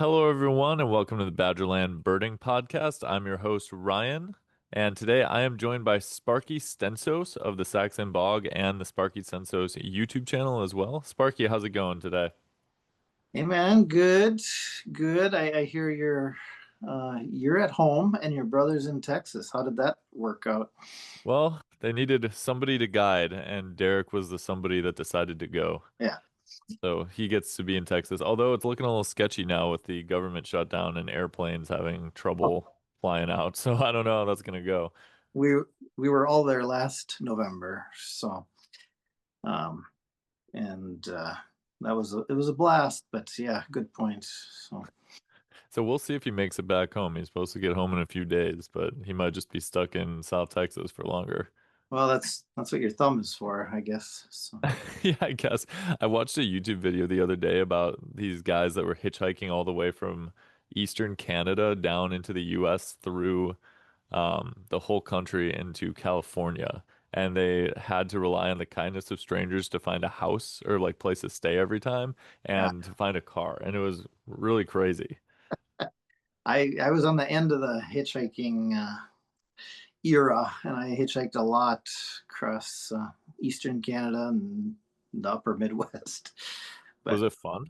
Hello, everyone, and welcome to the Badgerland Birding Podcast. I'm your host, Ryan, and today I am joined by Sparky Stensaas of the Sax-Zim Bog and the Sparky Stensaas YouTube channel as well. Sparky, how's it going today? Hey man, good. I hear you're at home and your brother's in Texas. How did that work out? Well, they needed somebody to guide, and Derek was the somebody that decided to go. Yeah, So he gets to be in Texas, although it's looking a little sketchy now with the government shutdown and airplanes having trouble flying out. So I don't know how that's going to go. we we were all there last November, so um, and it was a blast. But yeah, good point. So So we'll see if he makes it back home. He's supposed to get home in a few days, but he might just be stuck in South Texas for longer. well, that's what your thumb is for, I guess. So Yeah, I guess. I watched a YouTube video the other day about these guys that were hitchhiking all the way from Eastern Canada down into the US through the whole country into California. And they had to rely on the kindness of strangers to find a house or like place to stay every time yeah, and to find a car. And it was really crazy. I was on the end of the hitchhiking era, and I hitchhiked a lot across Eastern Canada and the Upper Midwest. Was But it fun?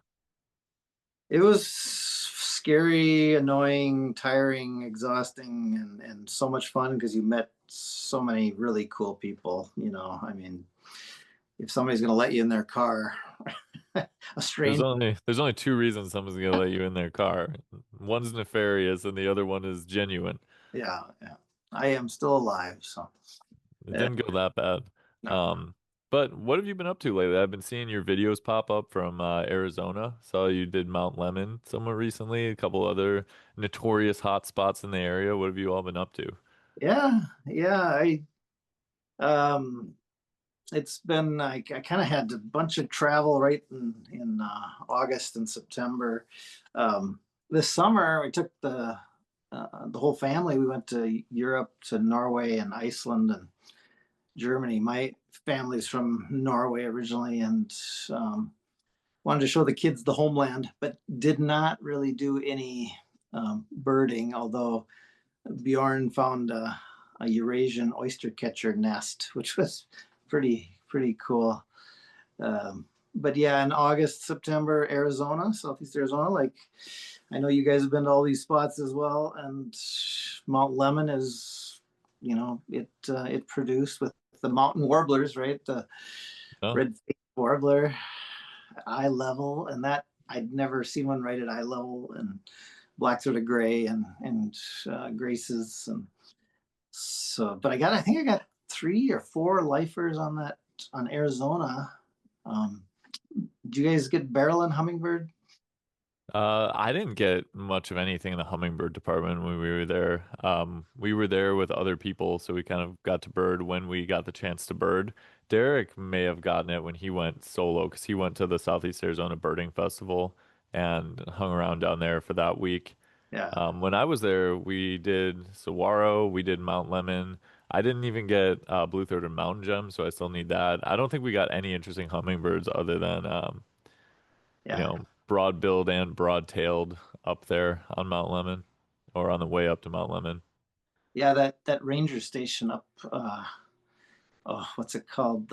it was scary, annoying, tiring, exhausting, and so much fun because you met so many really cool people. I mean, if somebody's going to let you in their car, a stranger, There's only two reasons someone's gonna let you in their car. One's nefarious and the other one is genuine. yeah, yeah. I am still alive, so It uh, didn't go that bad. no. Um, but what have you been up to lately? I've been seeing your videos pop up from Arizona. Saw you did Mount Lemon somewhat recently, a couple other notorious hot spots in the area. What have you all been up to? Yeah, yeah. Um, it's been I kind of had a bunch of travel right in August and September. This summer, I took the whole family. We went to Europe, to Norway and Iceland and Germany. My family's from Norway originally, and wanted to show the kids the homeland, but did not really do any birding. Although Bjorn found a Eurasian oyster catcher nest, which was pretty cool. But yeah, in August, September, Arizona, Southeast Arizona, like I know you guys have been to all these spots as well, and Mount Lemon is, it produced with the mountain warblers, right? The Oh, red-faced warbler, eye level, and that I'd never seen one right at eye level, and black-throated gray and graces, and so. But I think I got 3 or 4 lifers on Arizona. Um, did you guys get barrel and hummingbird? I didn't get much of anything in the hummingbird department when we were there. We were there with other people, so we kind of got to bird when we got the chance to bird. Derek may have gotten it when he went solo because he went to the Southeast Arizona Birding Festival and hung around down there for that week. Yeah, When I was there, we did saguaro, we did Mount Lemon. I didn't even get blue-throated mountain gem, so I still need that. I don't think we got any interesting hummingbirds other than yeah, broad-billed and broad-tailed up there on Mount Lemon or on the way up to Mount Lemon. yeah. That ranger station up. Oh, what's it called?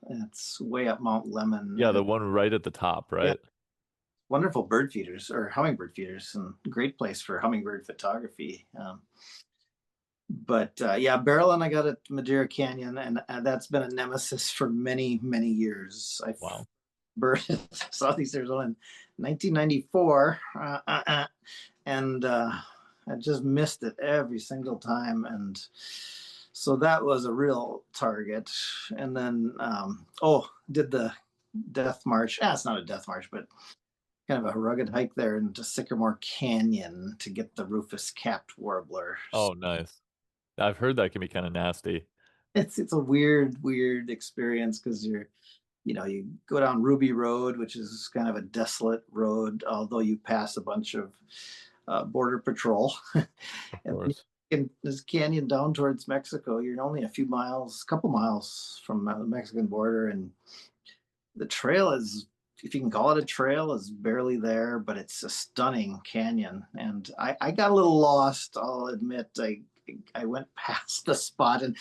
It's way up Mount Lemon. Yeah, the one right at the top, Yeah, right? wonderful bird feeders or hummingbird feeders, and great place for hummingbird photography. But yeah, Barrelin I got at Madeira Canyon, and that's been a nemesis for many years. I Wow. birded Southeast Arizona in 1994, and I just missed it every single time, and so that was a real target. And then did the death march. It's not a death march, but kind of a rugged hike there into Sycamore Canyon to get the rufous capped warbler. Oh, nice. I've heard that can be kind of nasty. It's a weird experience because you go down Ruby Road, which is kind of a desolate road, although you pass a bunch of border patrol. Of And then course. in this canyon down towards Mexico, you're only a couple miles from the Mexican border, and the trail is if you can call it a trail, is barely there, but it's a stunning canyon. And I got a little lost, I'll admit. I went past the spot, and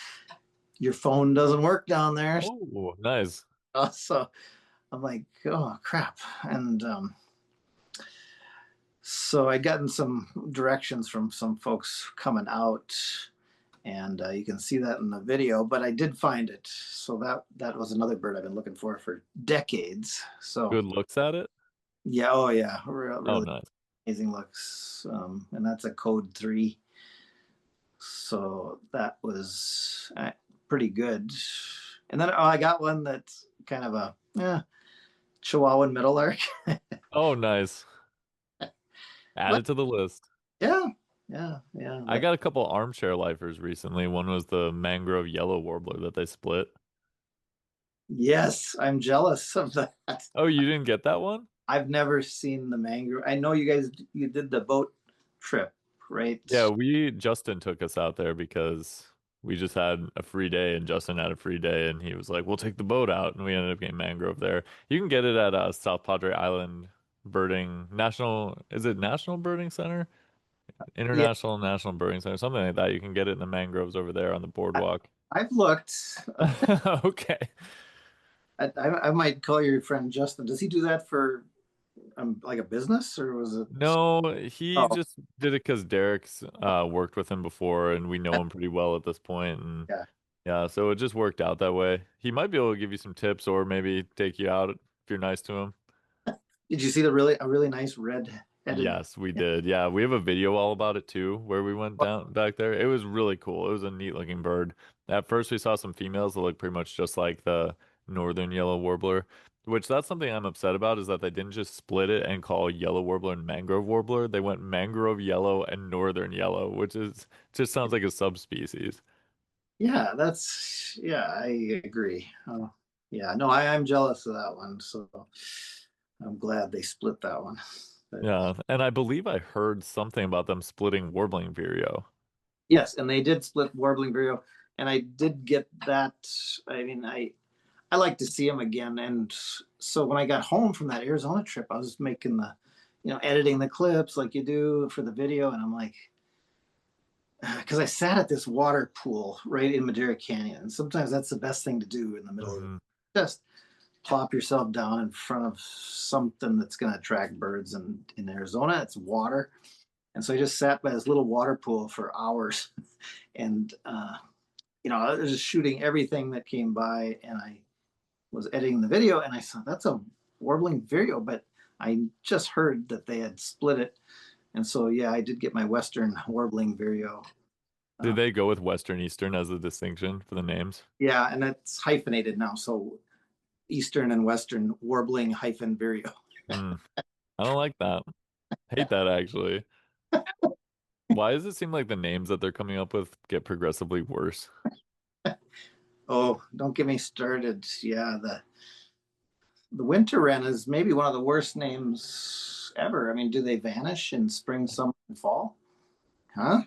your phone doesn't work down there. Oh, nice. So I'm like, oh crap. And so I'd gotten some directions from some folks coming out, and you can see that in the video. But I did find it, so that was another bird I've been looking for decades. So Good looks at it. yeah, oh yeah, Oh, really nice. amazing looks, and that's a code 3. So that was pretty good. And then I got one that's kind of a Chihuahuan meadowlark. Oh, nice. Add But it to the list. yeah, yeah. I got a couple armchair lifers recently. One was the mangrove yellow warbler that they split. Yes, I'm jealous of that. Oh, you didn't get that one? I've never seen the mangrove. I know you did the boat trip, right? Yeah, Justin took us out there because we just had a free day and Justin had a free day and he was like, "We'll take the boat out," and we ended up getting mangrove there. You can get it at South Padre Island Birding National, is it National Birding Center? Yeah, International National Birding Center, something like that. You can get it in the mangroves over there on the I, boardwalk. I've looked. Okay. I might call your friend Justin. Does he do that for like a business, or was it? No, he Oh, just did it because Derek's worked with him before and we know him pretty well at this point, and yeah. yeah, so it just worked out that way. He might be able to give you some tips or maybe take you out if you're nice to him. Did you see a really nice red-headed? Yes, we did. Yeah, we have a video all about it too, where we went down back there. It was really cool. It was a neat looking bird. At first, we saw some females that look pretty much just like the northern yellow warbler, which that's something I'm upset about is that they didn't just split it and call yellow warbler and mangrove warbler. They went mangrove yellow and northern yellow, which is just sounds like a subspecies. Yeah, I agree. Yeah, no, I'm jealous of that one. So I'm glad they split that one. But Yeah, and I believe I heard something about them splitting warbling vireo. yes, and they did split warbling vireo, and I did get that. I mean, I like to see them again. And so when I got home from that Arizona trip, I was making editing the clips like you do for the video, and I'm like, because I sat at this water pool right in Madera Canyon, and sometimes that's the best thing to do in the middle of Hmm. just plop yourself down in front of something that's going to attract birds. And in Arizona, it's water. And so I just sat by this little water pool for hours, and I was just shooting everything that came by, and I was editing the video, and I saw that's a warbling vireo, but I just heard that they had split it, and so yeah, I did get my Western warbling vireo. Did Uh, they go with Western Eastern as a distinction for the names? yeah, and it's hyphenated now, so Eastern and Western warbling hyphen vireo. Hmm. I don't like that. Hate that actually. Why does it seem like the names that they're coming up with get progressively worse? Oh, don't get me started. Yeah, the winter wren is maybe one of the worst names ever. I mean, do they vanish in spring, summer, and fall? Huh?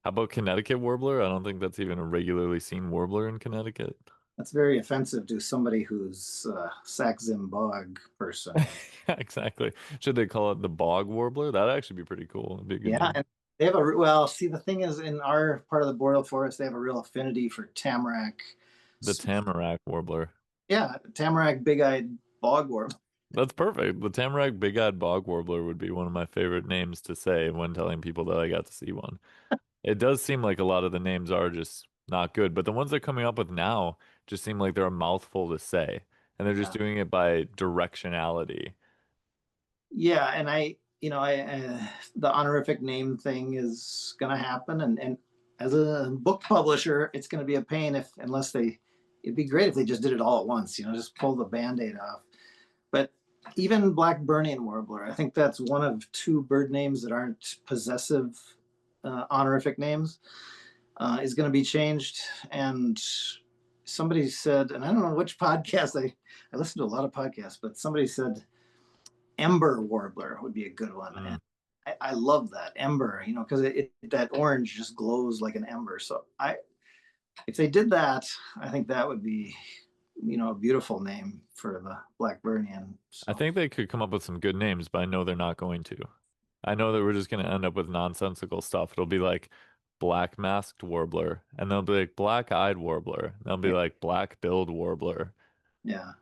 How about Connecticut warbler? I don't think that's even a regularly seen warbler in Connecticut. That's very offensive to somebody who's a Sax-Zim Bog person. Yeah, exactly. Should they call it the bog warbler? That'd actually be pretty cool. It'd be a good Yeah, name. and they have well, see, the thing is, in our part of the boreal forest, they have a real affinity for tamarack. The tamarack warbler. Yeah, tamarack big-eyed bogwort. That's perfect. The tamarack big-eyed bog warbler would be one of my favorite names to say when telling people that I got to see one. It does seem like a lot of the names are just not good, but the ones they're coming up with now just seem like they're a mouthful to say, and they're just Yeah, doing it by directionality. yeah, and the honorific name thing is going to happen, and as a book publisher, it's going to be a pain if unless they. It'd be great if they just did it all at once. Just pull the band-aid off. But even Blackburnian warbler, I think that's one of two bird names that aren't possessive honorific names, is going to be changed. And somebody said, and I don't know which podcast, I listen to a lot of podcasts, but somebody said Ember warbler would be a good one. Mm. And I love that ember, because that orange just glows like an ember. So if they did that, I think that would be a beautiful name for the Blackburnian. I So think they could come up with some good names, but I know they're not going to. I know that we're just going to end up with nonsensical stuff. It'll be like black masked warbler, and they'll be like black eyed warbler. And they'll be yeah, like black billed warbler. yeah.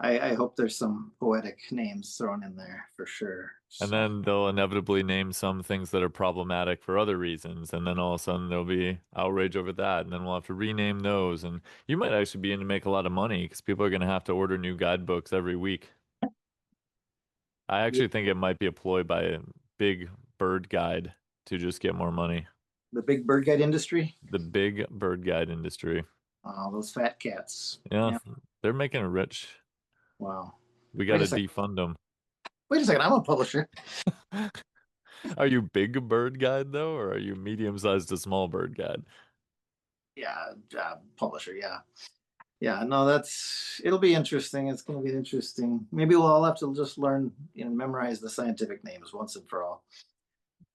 I hope there's some poetic names thrown in there for sure. And So then they'll inevitably name some things that are problematic for other reasons. And then all of a sudden there'll be outrage over that. And then we'll have to rename those. And you might actually be in to make a lot of money because people are going to have to order new guidebooks every week. I yeah, actually think it might be a ploy by a big bird guide to just get more money. the big bird guide industry. The big bird guide industry. Those fat cats. Yeah, Yeah. they're making it rich. Wow. We got Wait a to second. defund them. Wait a second. I'm a publisher. Are you big bird guide though, or are you medium-sized to small bird guide? Yeah, publisher. Yeah. Yeah. No, it'll be interesting. It's going to be interesting. Maybe we'll all have to just learn, memorize the scientific names once and for all.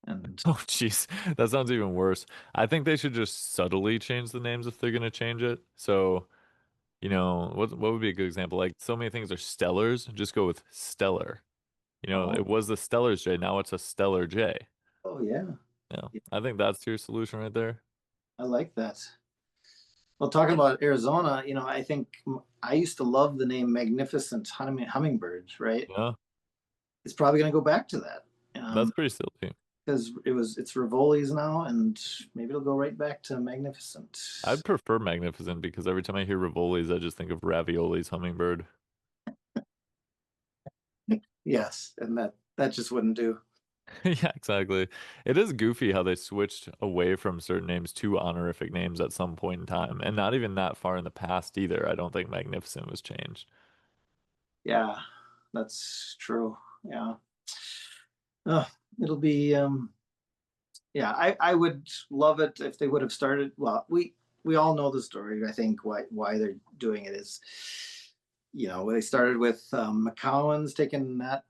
And Oh, jeez, that sounds even worse. I think they should just subtly change the names if they're gonna change it. So, what would be a good example? Like, so many things are stellars. Just go with stellar. oh, It was the Stellar's J. Now it's a Stellar J. oh yeah. Yeah, Yeah, I think that's your solution right there. I like that. Well, talking about Arizona, I think I used to love the name Magnificent Hummingbird, right? Yeah, It's probably going to go back to that. that's pretty silly. Because it's Rivoli's now, and maybe it'll go right back to Magnificent. I'd prefer Magnificent because every time I hear Rivoli's, I just think of Ravioli's hummingbird. Yes, and that just wouldn't do. Yeah, exactly. It is goofy how they switched away from certain names to honorific names at some point in time, and not even that far in the past either. I don't think Magnificent was changed. Yeah, that's true. Yeah. Uh, it'll be yeah, I would love it if they would have started. Well, we all know the story. I think why they're doing it is, they started with McCowan's taking that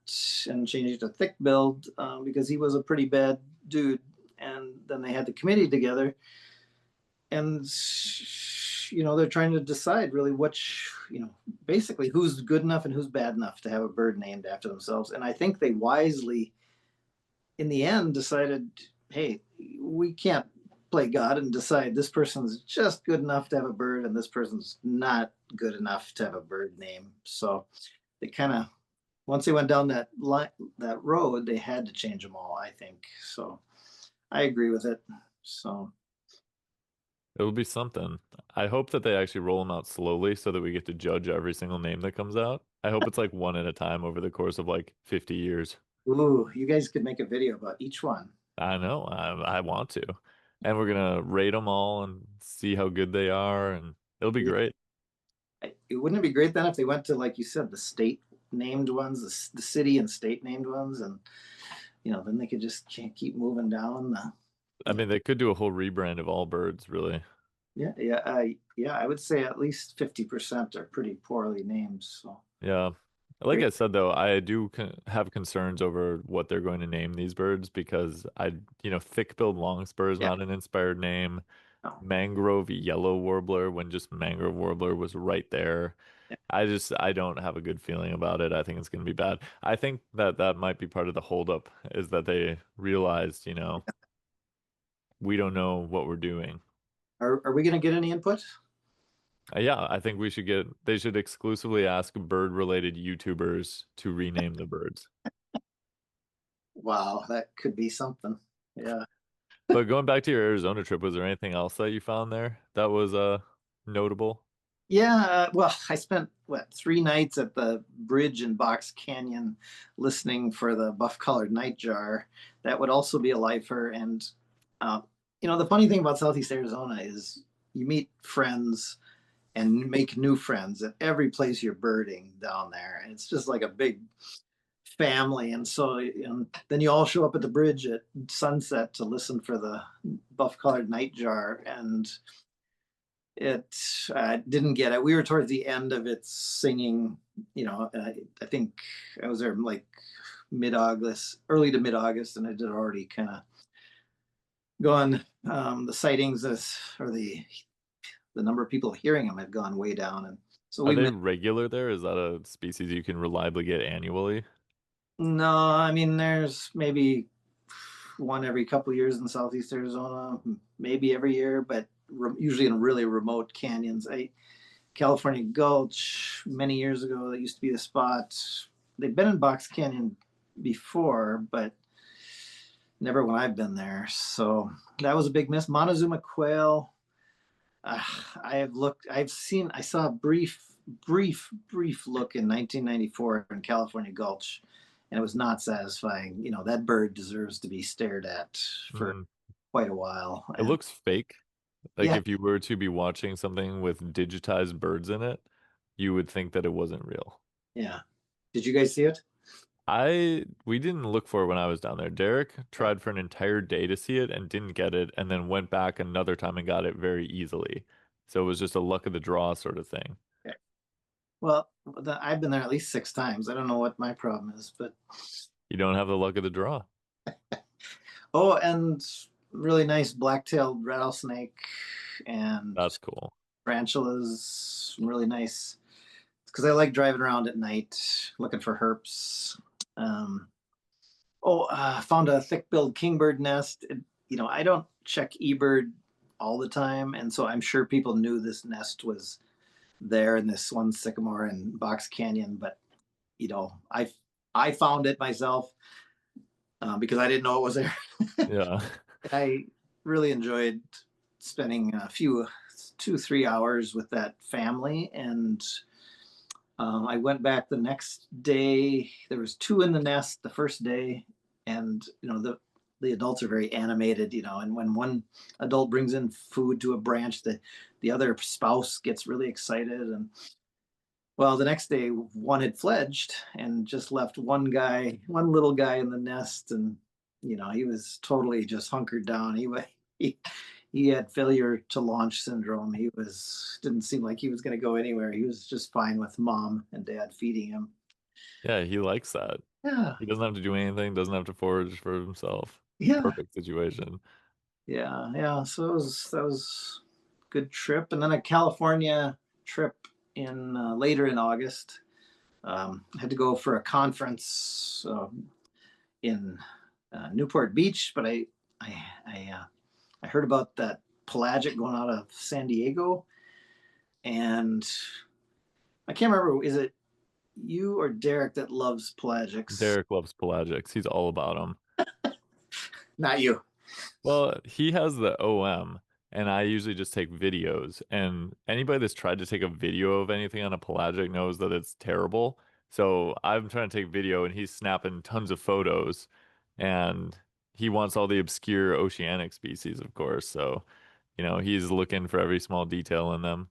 and changing it to thick build because he was a pretty bad dude, and then they had the committee together, and they're trying to decide really which, basically who's good enough and who's bad enough to have a bird named after themselves, and I think they wisely in the end decided, hey, we can't play God and decide this person's just good enough to have a bird and this person's not good enough to have a bird name. So they kind of, once they went down that road, they had to change them all, I think. So I agree with it. So It will be something. I hope that they actually roll them out slowly so that we get to judge every single name that comes out. I hope it's like one at a time over the course of like 50 years. ooh, you guys could make a video about each one. I know, I want to. And we're gonna rate them all and see how good they are, and it'll be Yeah. great. Wouldn't it be great then if they went to, like you said, the state named ones, the city and state named ones, and then they could just can't keep moving down the, I you know, mean, they could do a whole rebrand of all birds, really. yeah, yeah, I would say at least 50% are pretty poorly named. So Yeah. Like great. I said, though, I do have concerns over what they're going to name these birds because thick-billed longspur is Yeah, not an inspired name. no. Mangrove yellow warbler, when just mangrove warbler was right there. Yeah. I don't have a good feeling about it. I think it's going to be bad. I think that that might be part of the holdup is that they realized, we don't know what we're doing. Are we going to get any input? Yeah, I think they should exclusively ask bird-related YouTubers to rename the birds. Wow, that could be something. Yeah. But going back to your Arizona trip, was there anything else that you found there that was notable? Yeah, well, I spent 3 nights at the bridge in Box Canyon listening for the buff-colored nightjar. That would also be a lifer. And uh, the funny thing about Southeast Arizona is you meet friends and make new friends at every place you're birding down there, and it's just like a big family. And so then you all show up at the bridge at sunset to listen for the buff-colored nightjar, and it didn't get it. We were towards the end of its singing. I think I was there like mid-August, early to mid-August, and it had already kind of gone. The sightings or the number of people hearing them had gone way down, and So Are we they missed. regular there? Is that a species you can reliably get annually? No, I mean there's maybe one every couple of years in Southeast Arizona, maybe every year, but usually in really remote canyons. California Gulch many years ago, that used to be the spot. They've been in Box Canyon before, but never when I've been there. So that was a big miss. Montezuma quail. Uh, I have looked. I've seen. I saw a brief look in 1994 in California Gulch, and it was not satisfying. You know, that bird deserves to be stared at for Mm, quite a while. it And looks fake. Like yeah, if you were to be watching something with digitized birds in it, you would think that it wasn't real. yeah. Did you guys see it? We didn't look for it when I was down there. Derek Yeah. tried for an entire day to see it and didn't get it, and then went back another time and got it very easily. So it was just a luck of the draw sort of thing. Yeah. Well, I've been there at least 6 times. I don't know what my problem is, but You don't have the luck of the draw. oh, and really nice black-tailed rattlesnake and That's cool. tarantulas, really nice. Because I like driving around at night looking for herps. Um, found a thick-billed kingbird nest. I don't check eBird all the time, and so I'm sure people knew this nest was there in this one sycamore in Box Canyon, but you know, I found it myself because I didn't know it was there. Yeah. I really enjoyed spending a few 2 3 hours with that family, and I went back the next day. There was two in the nest the first day, and the adults are very animated, and when one adult brings in food to a branch, the other spouse gets really excited. And well, the next day one had fledged and just left one little guy in the nest, and he was totally just hunkered down. He he had failure to launch syndrome. He was didn't seem like he was going to go anywhere. He was just fine with mom and dad feeding him. Yeah, he likes that. Yeah, He doesn't have to do anything, doesn't have to forage for himself. yeah, Perfect situation. yeah, yeah. So that was a good trip, and then a California trip in later in August. I had to go for a conference in Newport Beach, but I heard about that pelagic going out of San Diego, and I can't remember. Is it you or Derek that loves pelagics? Derek loves pelagics. He's all about them. Not you. Well, he has the OM, and I usually just take videos. And anybody that's tried to take a video of anything on a pelagic knows that it's terrible. So I'm trying to take video, and he's snapping tons of photos, and he wants all the obscure oceanic species, of course. So, he's looking for every small detail in them.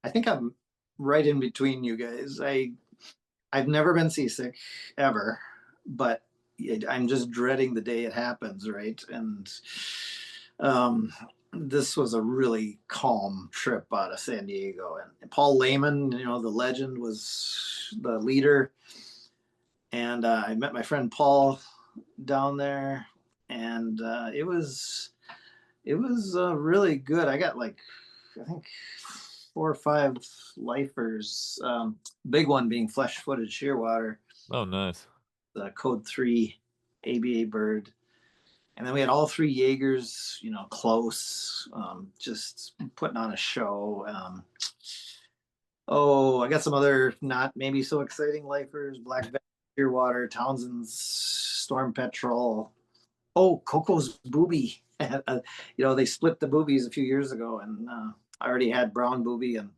I think I'm right in between you guys. I've never been seasick ever, but I'm just dreading the day it happens, right? And um, this was a really calm trip out of San Diego. And Paul Lehman, the legend, was the leader. And I met my friend Paul down there, and it was really good. I got like I think 4 or 5 lifers. Big one being flesh-footed shearwater, Oh, nice. the Code 3 ABA bird. And then we had all three Jaegers, close, just putting on a show. I got some other not maybe so exciting lifers: Black Shearwater, Townsend's Storm Petrel. Oh, Coco's booby. They split the boobies a few years ago, and I already had brown booby in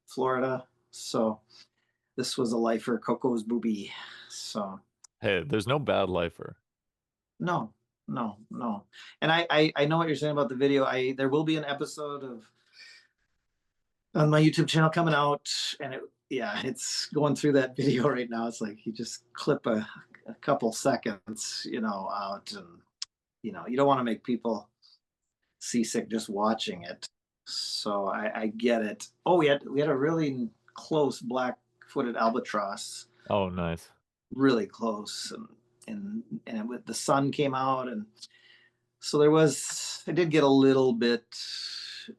Florida, so this was a lifer, Coco's booby. So Hey, there's no bad lifer. no, no, no. And I know what you're saying about the video. There will be an episode of on my YouTube channel coming out, and it's going through that video right now. It's like you just clip a couple seconds, out, and you don't want to make people seasick just watching it. So I get it. Oh, we had a really close black-footed albatross, Oh, nice. really close, the sun came out, and so I did get a little bit,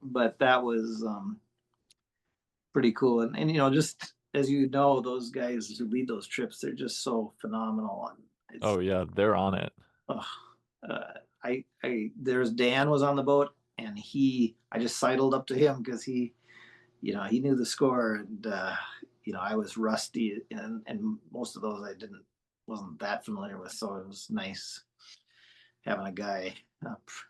but that was pretty cool. And you know, just as you know, those guys who lead those trips, they're just so phenomenal. And Oh it's, yeah, they're on it. uh, there's Dan was on the boat, and I just sidled up to him because you know, he knew the score, and you know, I was rusty, and most of those I wasn't that familiar with, so it was nice having a guy,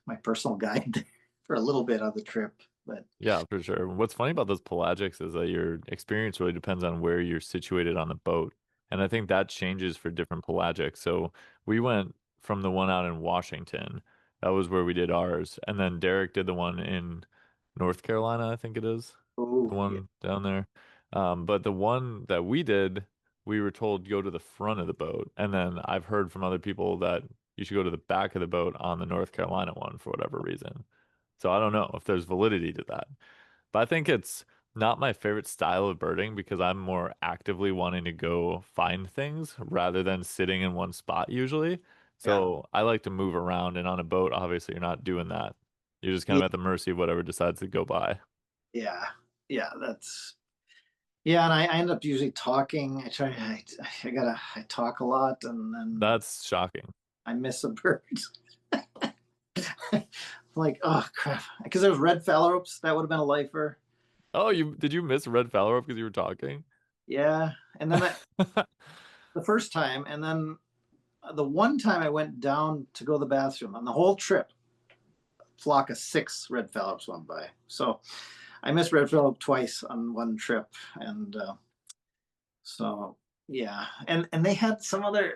my personal guide, for a little bit of the trip. But Yeah, for sure. What's funny about those pelagics is that your experience really depends on where you're situated on the boat. And I think that changes for different pelagics. So we went from the one out in Washington. That was where we did ours. And then Derek did the one in North Carolina, I think it is. The oh yeah, one down there. But the one that we did, we were told go to the front of the boat. And then I've heard from other people that you should go to the back of the boat on the North Carolina one for whatever reason. So I don't know if there's validity to that. But I think it's not my favorite style of birding because I'm more actively wanting to go find things rather than sitting in one spot usually. yeah, So I like to move around, and on a boat, obviously you're not doing that. You're just kind of yeah, at the mercy of whatever decides to go by. yeah, yeah. That's yeah, and I end up usually talking. I talk a lot, and then That's shocking. I miss a bird. Like, oh crap, because there was red phalaropes that would have been a lifer. Oh, you did you miss red phalarope because you were talking? Yeah, and then the first time, and then the one time I went down to go to the bathroom on the whole trip, flock of six red phalaropes went by. So I missed red phalarope twice on one trip, and so yeah, and they had some other.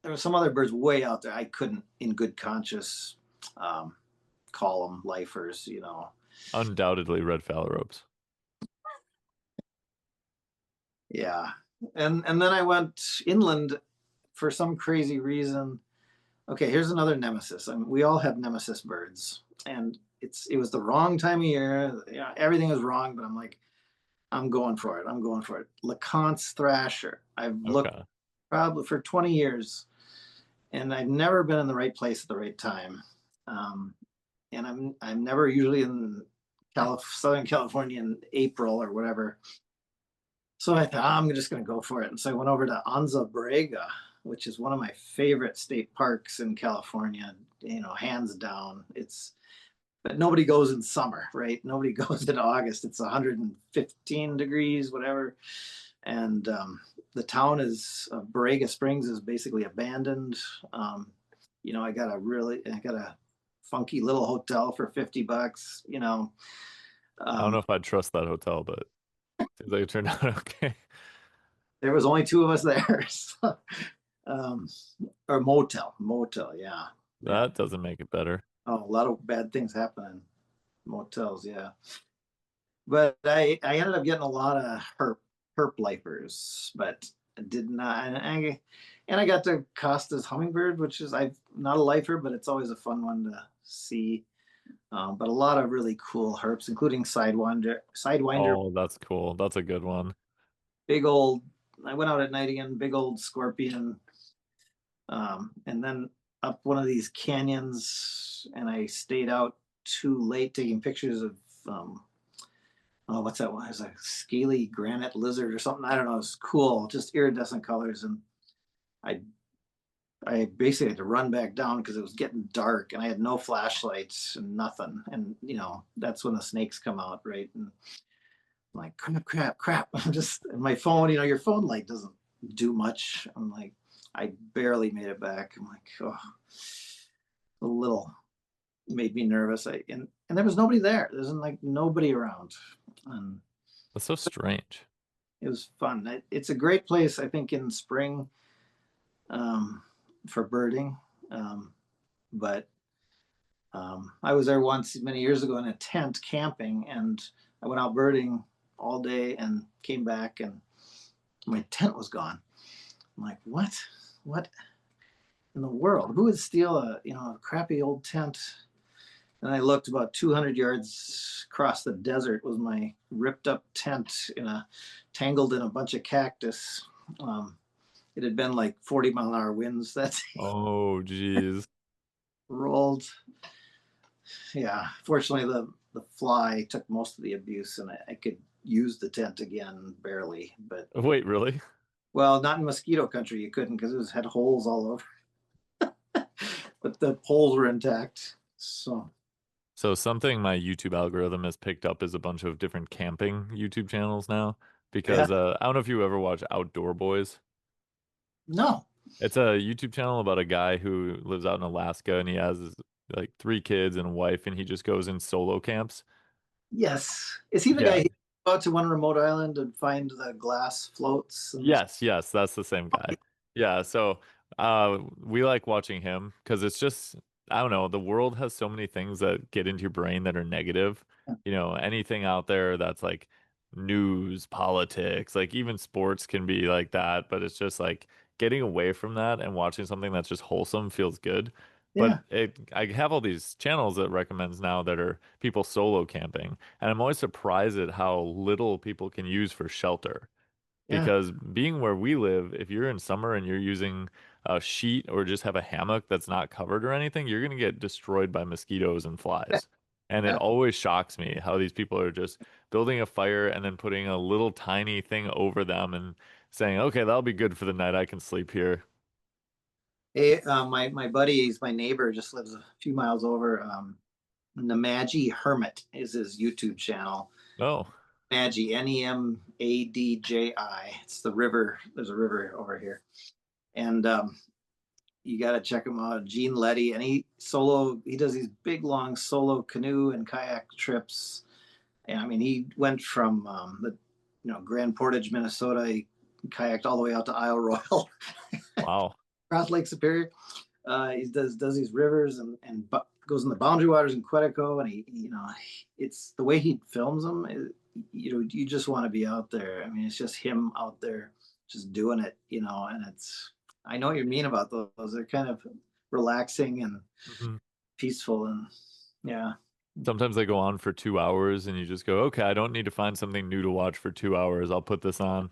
There were some other birds way out there I couldn't, in good conscience, um, call them lifers. You know. Undoubtedly red phalaropes. Yeah, and then I went inland for some crazy reason. Okay, here's another nemesis. I mean, we all have nemesis birds, and it was the wrong time of year. Yeah, everything was wrong, but I'm like, I'm going for it. I'm going for it. LeConte's thrasher. I've looked Okay. probably for 20 years, and I've never been in the right place at the right time. Um, and I'm never usually in Southern California in April or whatever. So I thought, I'm just going to go for it. And so I went over to Anza Borrega, which is one of my favorite state parks in California, you know, hands down. But nobody goes in summer, right? Nobody goes in August. It's 115 degrees, whatever. And the town Borrega Springs is basically abandoned. Um, you know, I got a funky little hotel for $50, you know. I don't know Um, if I'd trust that hotel, but seems like it turned out okay. there was only two of us there. So, um, or motel, yeah, yeah. That doesn't make it better. Oh, a lot of bad things happen in motels, yeah. But I ended up getting a lot of herp lifers, but I did not. And I got to Costa's hummingbird, which is I'm not a lifer, but it's always a fun one to see. But a lot of really cool herps, including sidewinder, Oh, that's cool. That's a good one. big old. I went out at night again, big old scorpion, and then up one of these canyons, and I stayed out too late taking pictures of oh, what's that one? It's like scaly granite lizard or something. I don't know. It's cool, just iridescent colors, and I I basically had to run back down because it was getting dark, and I had no flashlights and nothing. And you know that's when the snakes come out, right? And I'm like crap. I'm just and my phone. You know, your phone light doesn't do much. I'm like, I barely made it back. I'm like, oh, a little made me nervous. And there was nobody there. There's like nobody around, and That's so strange. it was fun. It's a great place, I think, in spring, um, for birding. Um, but I was there once many years ago in a tent camping, and I went out birding all day and came back, and my tent was gone. I'm like, what? What in the world? Who would steal a crappy old tent? And I looked about 200 yards across the desert was my ripped up tent tangled in a bunch of cactus. Um, it had been like 40-mile-an-hour winds that Oh, geez. rolled. Yeah, fortunately the fly took most of the abuse, and I could use the tent again, barely. But Wait, really? well, not in mosquito country, you couldn't because it was had holes all over. But the poles were intact. So So something my YouTube algorithm has picked up is a bunch of different camping YouTube channels now yeah, because I don't know if you ever watch Outdoor Boys. no, It's a YouTube channel about a guy who lives out in Alaska and he has like three kids and a wife and he just goes in solo camps. yes, is he the guy Yeah. who go out to one remote island and find the glass floats and Yes, yes, that's the same guy. Yeah, so we like watching him because it's just I don't know, the world has so many things that get into your brain that are negative. You know, anything out there that's like news, politics, like even sports can be like that, but it's just like getting away from that and watching something that's just wholesome feels good. But yeah, I have all these channels that recommends now that are people solo camping, and I'm always surprised at how little people can use for shelter. yeah, Because being where we live, if you're in summer and you're using a sheet or just have a hammock that's not covered or anything, you're going to get destroyed by mosquitoes and flies. And it yeah. always shocks me how these people are just building a fire and then putting a little tiny thing over them and saying, okay, that'll be good for the night. I can sleep here. Hey, my buddy, he's my neighbor, just lives a few miles over. Nemaji Hermit is his YouTube channel. Oh, Magi, Nemadji. It's the river. There's a river over here, and you got to check him out. Gene Letty, and he does these big long solo canoe and kayak trips. And I mean, he went from the Grand Portage, Minnesota. He kayaked all the way out to Isle Royale, wow. across Lake Superior. He does these rivers and goes in the boundary waters in Quetico, and it's the way he films them. You just want to be out there. I mean, it's just him out there just doing it, and it's. I know what you mean about those. They're kind of relaxing and Mhm. peaceful, and yeah, Sometimes they go on for 2 hours and you just go, okay, I don't need to find something new to watch for 2 hours. I'll put this on,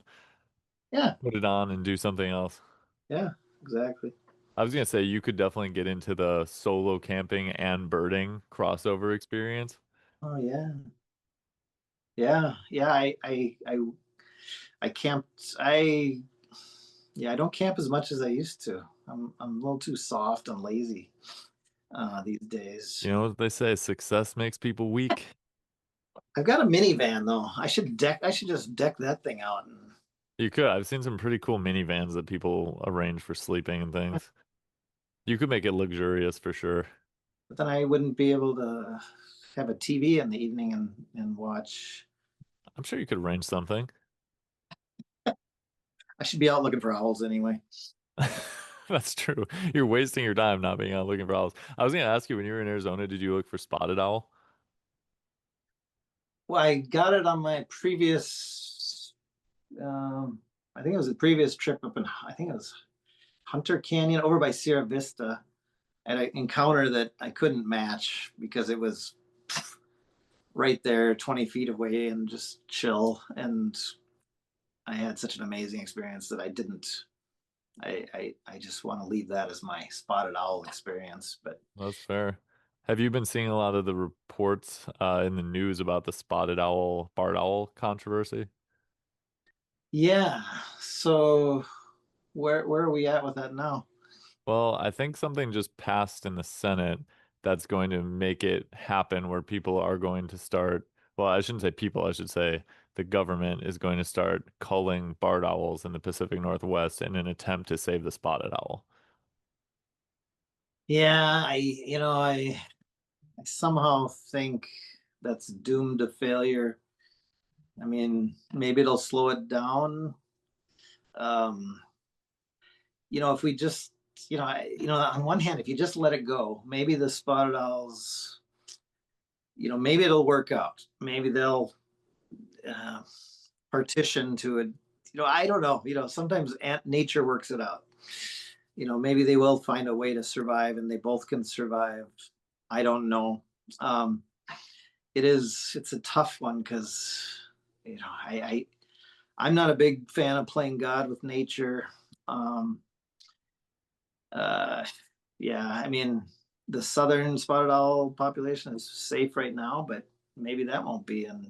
yeah, put it on and do something else. yeah, exactly. I was gonna say you could definitely get into the solo camping and birding crossover experience. Oh yeah, yeah, yeah. I camped. I don't camp as much as I used to. I'm a little too soft and lazy these days. You know what they say, success makes people weak. I've got a minivan though. I should just deck that thing out, and You could. I've seen some pretty cool minivans that people arrange for sleeping and things. You could make it luxurious for sure. but then I wouldn't be able to have a TV in the evening and watch. I'm sure you could arrange something. I should be out looking for owls anyway. That's true. You're wasting your time not being out looking for owls. I was gonna ask you when you were in Arizona, did you look for spotted owl? Well, I got it on my previous. I think it was a previous trip up in. I think it was Hunter Canyon over by Sierra Vista at an encounter that I couldn't match because it was right there 20 feet away and just chill. And I had such an amazing experience that I didn't. I just want to leave that as my spotted owl experience. But That's fair. Have you been seeing a lot of the reports in the news about the spotted owl, barred owl controversy? yeah, so where are we at with that now? Well, I think something just passed in the Senate that's going to make it happen where people are going to start, well, I shouldn't say people, I should say the government is going to start culling barred owls in the Pacific Northwest in an attempt to save the spotted owl. Yeah, I somehow think that's doomed to failure. I mean, maybe it'll slow it down. Um, if we just, on one hand, if you just let it go, maybe the spotted owls, maybe it'll work out. Maybe they'll uh, partition to it. I don't know. Sometimes nature works it out. Maybe they will find a way to survive and they both can survive. I don't know. Um, it's a tough one because, I'm not a big fan of playing God with nature. Um, uh, yeah, I mean, the southern spotted owl population is safe right now, but maybe that won't be in,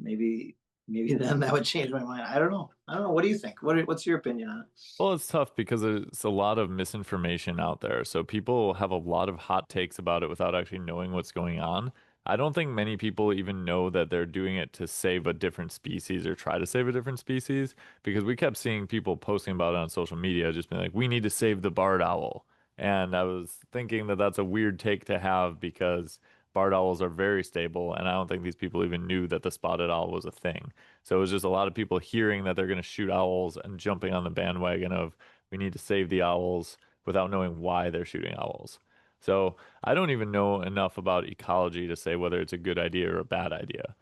maybe maybe then that would change my mind. I don't know. I don't know. What do you think? What's your opinion on it? Well, it's tough because there's a lot of misinformation out there. So people have a lot of hot takes about it without actually knowing what's going on. I don't think many people even know that they're doing it to save a different species or try to save a different species because we kept seeing people posting about it on social media, just being like, we need to save the barred owl. And I was thinking that that's a weird take to have because barred owls are very stable, and I don't think these people even knew that the spotted owl was a thing. So it was just a lot of people hearing that they're going to shoot owls and jumping on the bandwagon of we need to save the owls without knowing why they're shooting owls. So I don't even know enough about ecology to say whether it's a good idea or a bad idea.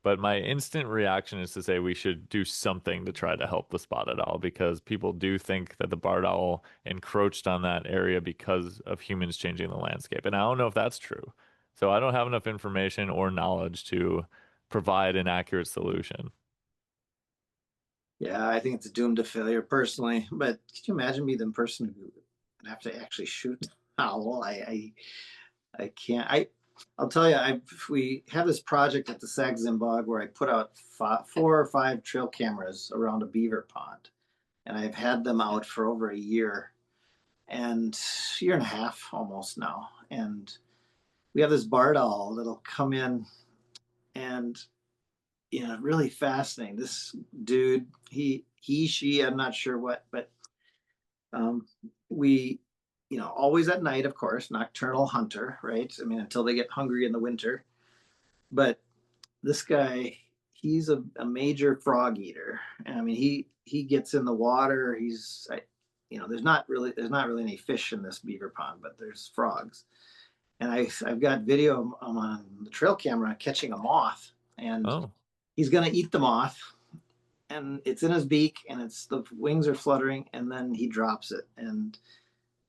But my instant reaction is to say we should do something to try to help the spotted owl because people do think that the barred owl encroached on that area because of humans changing the landscape. And I don't know if that's true. So I don't have enough information or knowledge to provide an accurate solution. Yeah, I think it's doomed to failure personally. But could you imagine being the person who would have to actually shoot an owl? I can't. I'll tell you. We have this project at the Sax-Zim Bog where I put out 4 or 5 trail cameras around a beaver pond, and I've had them out for over a year and year and a half almost now. And we have this barred owl that'll come in and really fascinating. This dude, she, I'm not sure what, but um, we, always at night, of course, nocturnal hunter, right? I mean, until they get hungry in the winter. But this guy, he's a major frog eater. I mean, he gets in the water. There's not really any fish in this beaver pond, but there's frogs. And I've got video of him on the trail camera catching a moth, and Oh. he's gonna eat the moth, and it's in his beak, and it's the wings are fluttering, and then he drops it, and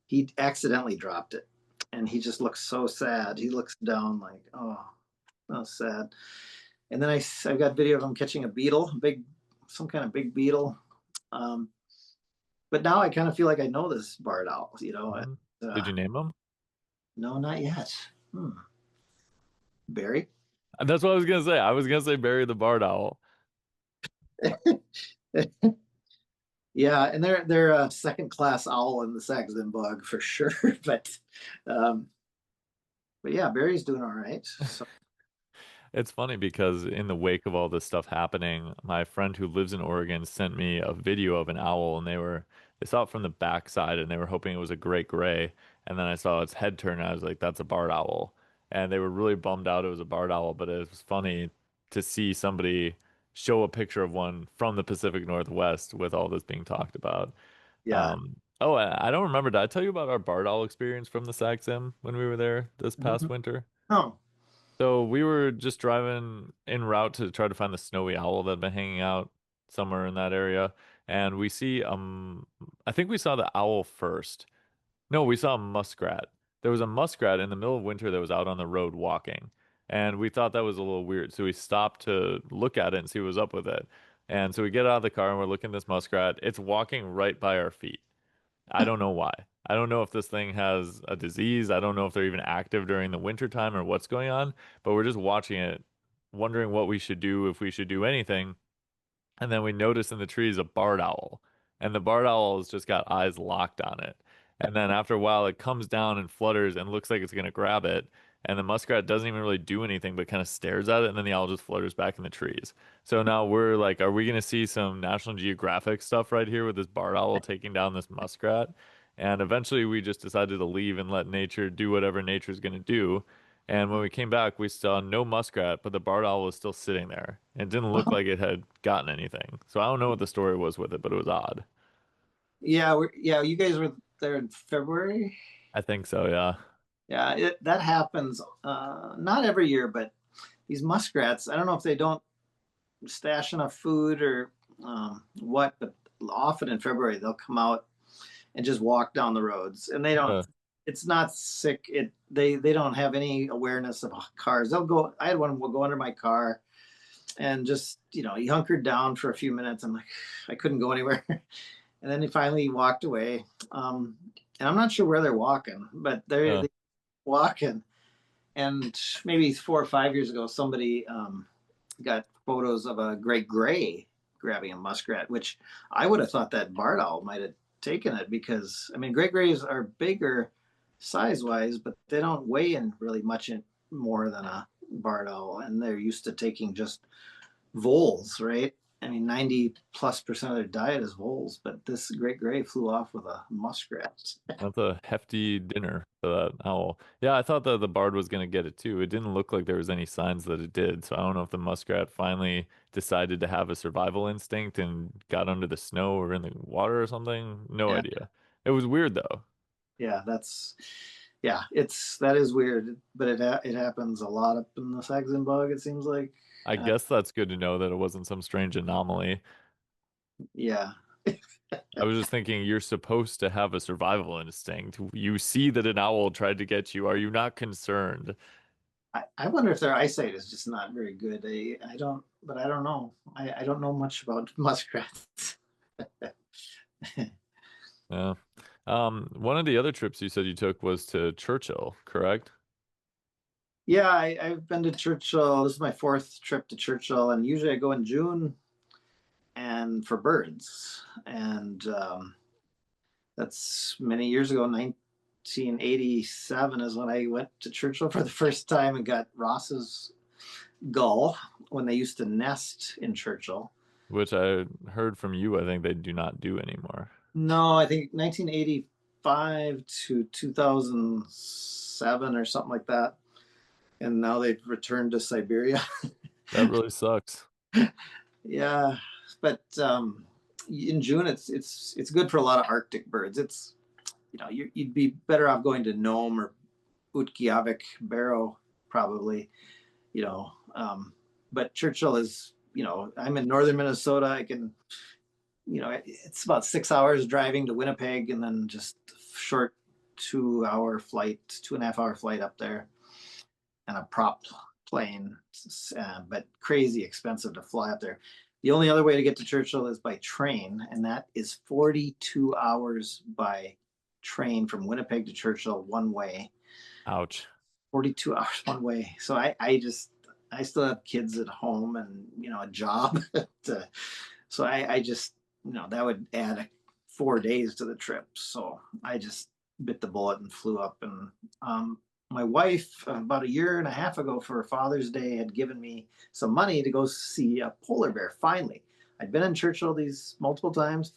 he accidentally dropped it, and he just looks so sad. He looks down like, oh, so sad. And then I've got video of him catching a beetle, some kind of big beetle. Um, but now I kind of feel like I know this barred owl. Mhm. Did Uh, you name them? no, not yet. Barry. That's what I was gonna say. I was gonna say bury the barred owl. Yeah, and they're a second class owl in the Sax-Zim Bog for sure. Um, but yeah, Barry's doing all right. So It's funny because in the wake of all this stuff happening, my friend who lives in Oregon sent me a video of an owl, and they saw it from the backside and they were hoping it was a great gray. And then I saw its head turn and I was like, that's a barred owl. And they were really bummed out it was a barred owl, but it was funny to see somebody show a picture of one from the Pacific Northwest with all this being talked about. yeah. Oh, I don't remember. Did I tell you about our barred owl experience from the Sax-Zim when we were there this past Mhm. winter? Oh, So we were just driving en route to try to find the snowy owl that had been hanging out somewhere in that area. And we see I think we saw the owl first. No, we saw a muskrat. There was a muskrat in the middle of winter that was out on the road walking. And we thought that was a little weird. So we stopped to look at it and see what was up with it. And so we get out of the car and we're looking at this muskrat. It's walking right by our feet. I don't know why. I don't know if this thing has a disease. I don't know if they're even active during the winter time or what's going on, but we're just watching it, wondering what we should do, if we should do anything. And then we notice in the trees a barred owl, and the barred owl has just got eyes locked on it. And then after a while, it comes down and flutters and looks like it's going to grab it. And the muskrat doesn't even really do anything, but kind of stares at it. And then the owl just flutters back in the trees. So now we're like, are we going to see some National Geographic stuff right here with this barred owl taking down this muskrat? And eventually we just decided to leave and let nature do whatever nature's going to do. And when we came back, we saw no muskrat, but the barred owl was still sitting there. It didn't look like it had gotten anything. So I don't know what the story was with it, but it was odd. yeah, yeah. You guys were there in February. I think so, yeah. Yeah, that happens. Not every year, but these muskrats. I don't know if they don't stash enough food or what, but often in February they'll come out and just walk down the roads, and they don't. Uh, It's not sick. They don't have any awareness of cars. They'll go. I had one will go under my car and just he hunkered down for a few minutes. I'm like, I couldn't go anywhere, and then he finally walked away. And I'm not sure where they're walking, but uh, they walking. And maybe 4 or 5 years ago, somebody got photos of a great gray grabbing a muskrat, which I would have thought that barred owl might have taken it because I mean great grays are bigger size wise, but they don't weigh in really much more than a barred owl, and they're used to taking just voles, right? I mean, 90+% of their diet is voles, but this great gray flew off with a muskrat. That's a hefty dinner for that owl. Yeah, I thought that the Bard was going to get it too. It didn't look like there was any signs that it did. So I don't know if the muskrat finally decided to have a survival instinct and got under the snow or in the water or something. No Yeah, idea. It was weird though. yeah, yeah, that is weird, but it happens a lot up in the Sax-Zim Bog. It seems like, I uh, guess that's good to know that it wasn't some strange anomaly. yeah, I was just thinking you're supposed to have a survival instinct. You see that an owl tried to get you. Are you not concerned? I wonder if their eyesight is just not very good. I don't, but I don't know. I don't know much about muskrats. Yeah. One of the other trips you said you took was to Churchill, correct? Yeah, I've been to Churchill. This is my fourth trip to Churchill, and usually I go in June and for birds. And that's many years ago, 1987 is when I went to Churchill for the first time and got Ross's gull when they used to nest in Churchill. Which I heard from you, I think they do not do anymore. No, I think 1985 to 2007 or something like that. And now they've returned to Siberia. That really sucks. Yeah, but in June it's good for a lot of Arctic birds. It's you'd be better off going to Nome or Utqiagvik Barrow probably. You know, but Churchill is I'm in northern Minnesota. I can it's about 6 hours driving to Winnipeg and then just short 2 hour flight, 2.5 hour flight up there, and a prop plane, but crazy expensive to fly up there. The only other way to get to Churchill is by train, and that is 42 hours by train from Winnipeg to Churchill one way. Ouch. 42 hours one way. So I still have kids at home and a job. So I just that would add 4 days to the trip. So I just bit the bullet and flew up. And my wife, about a year and a half ago for Father's Day, had given me some money to go see a polar bear. Finally, I'd been in Churchill these multiple times,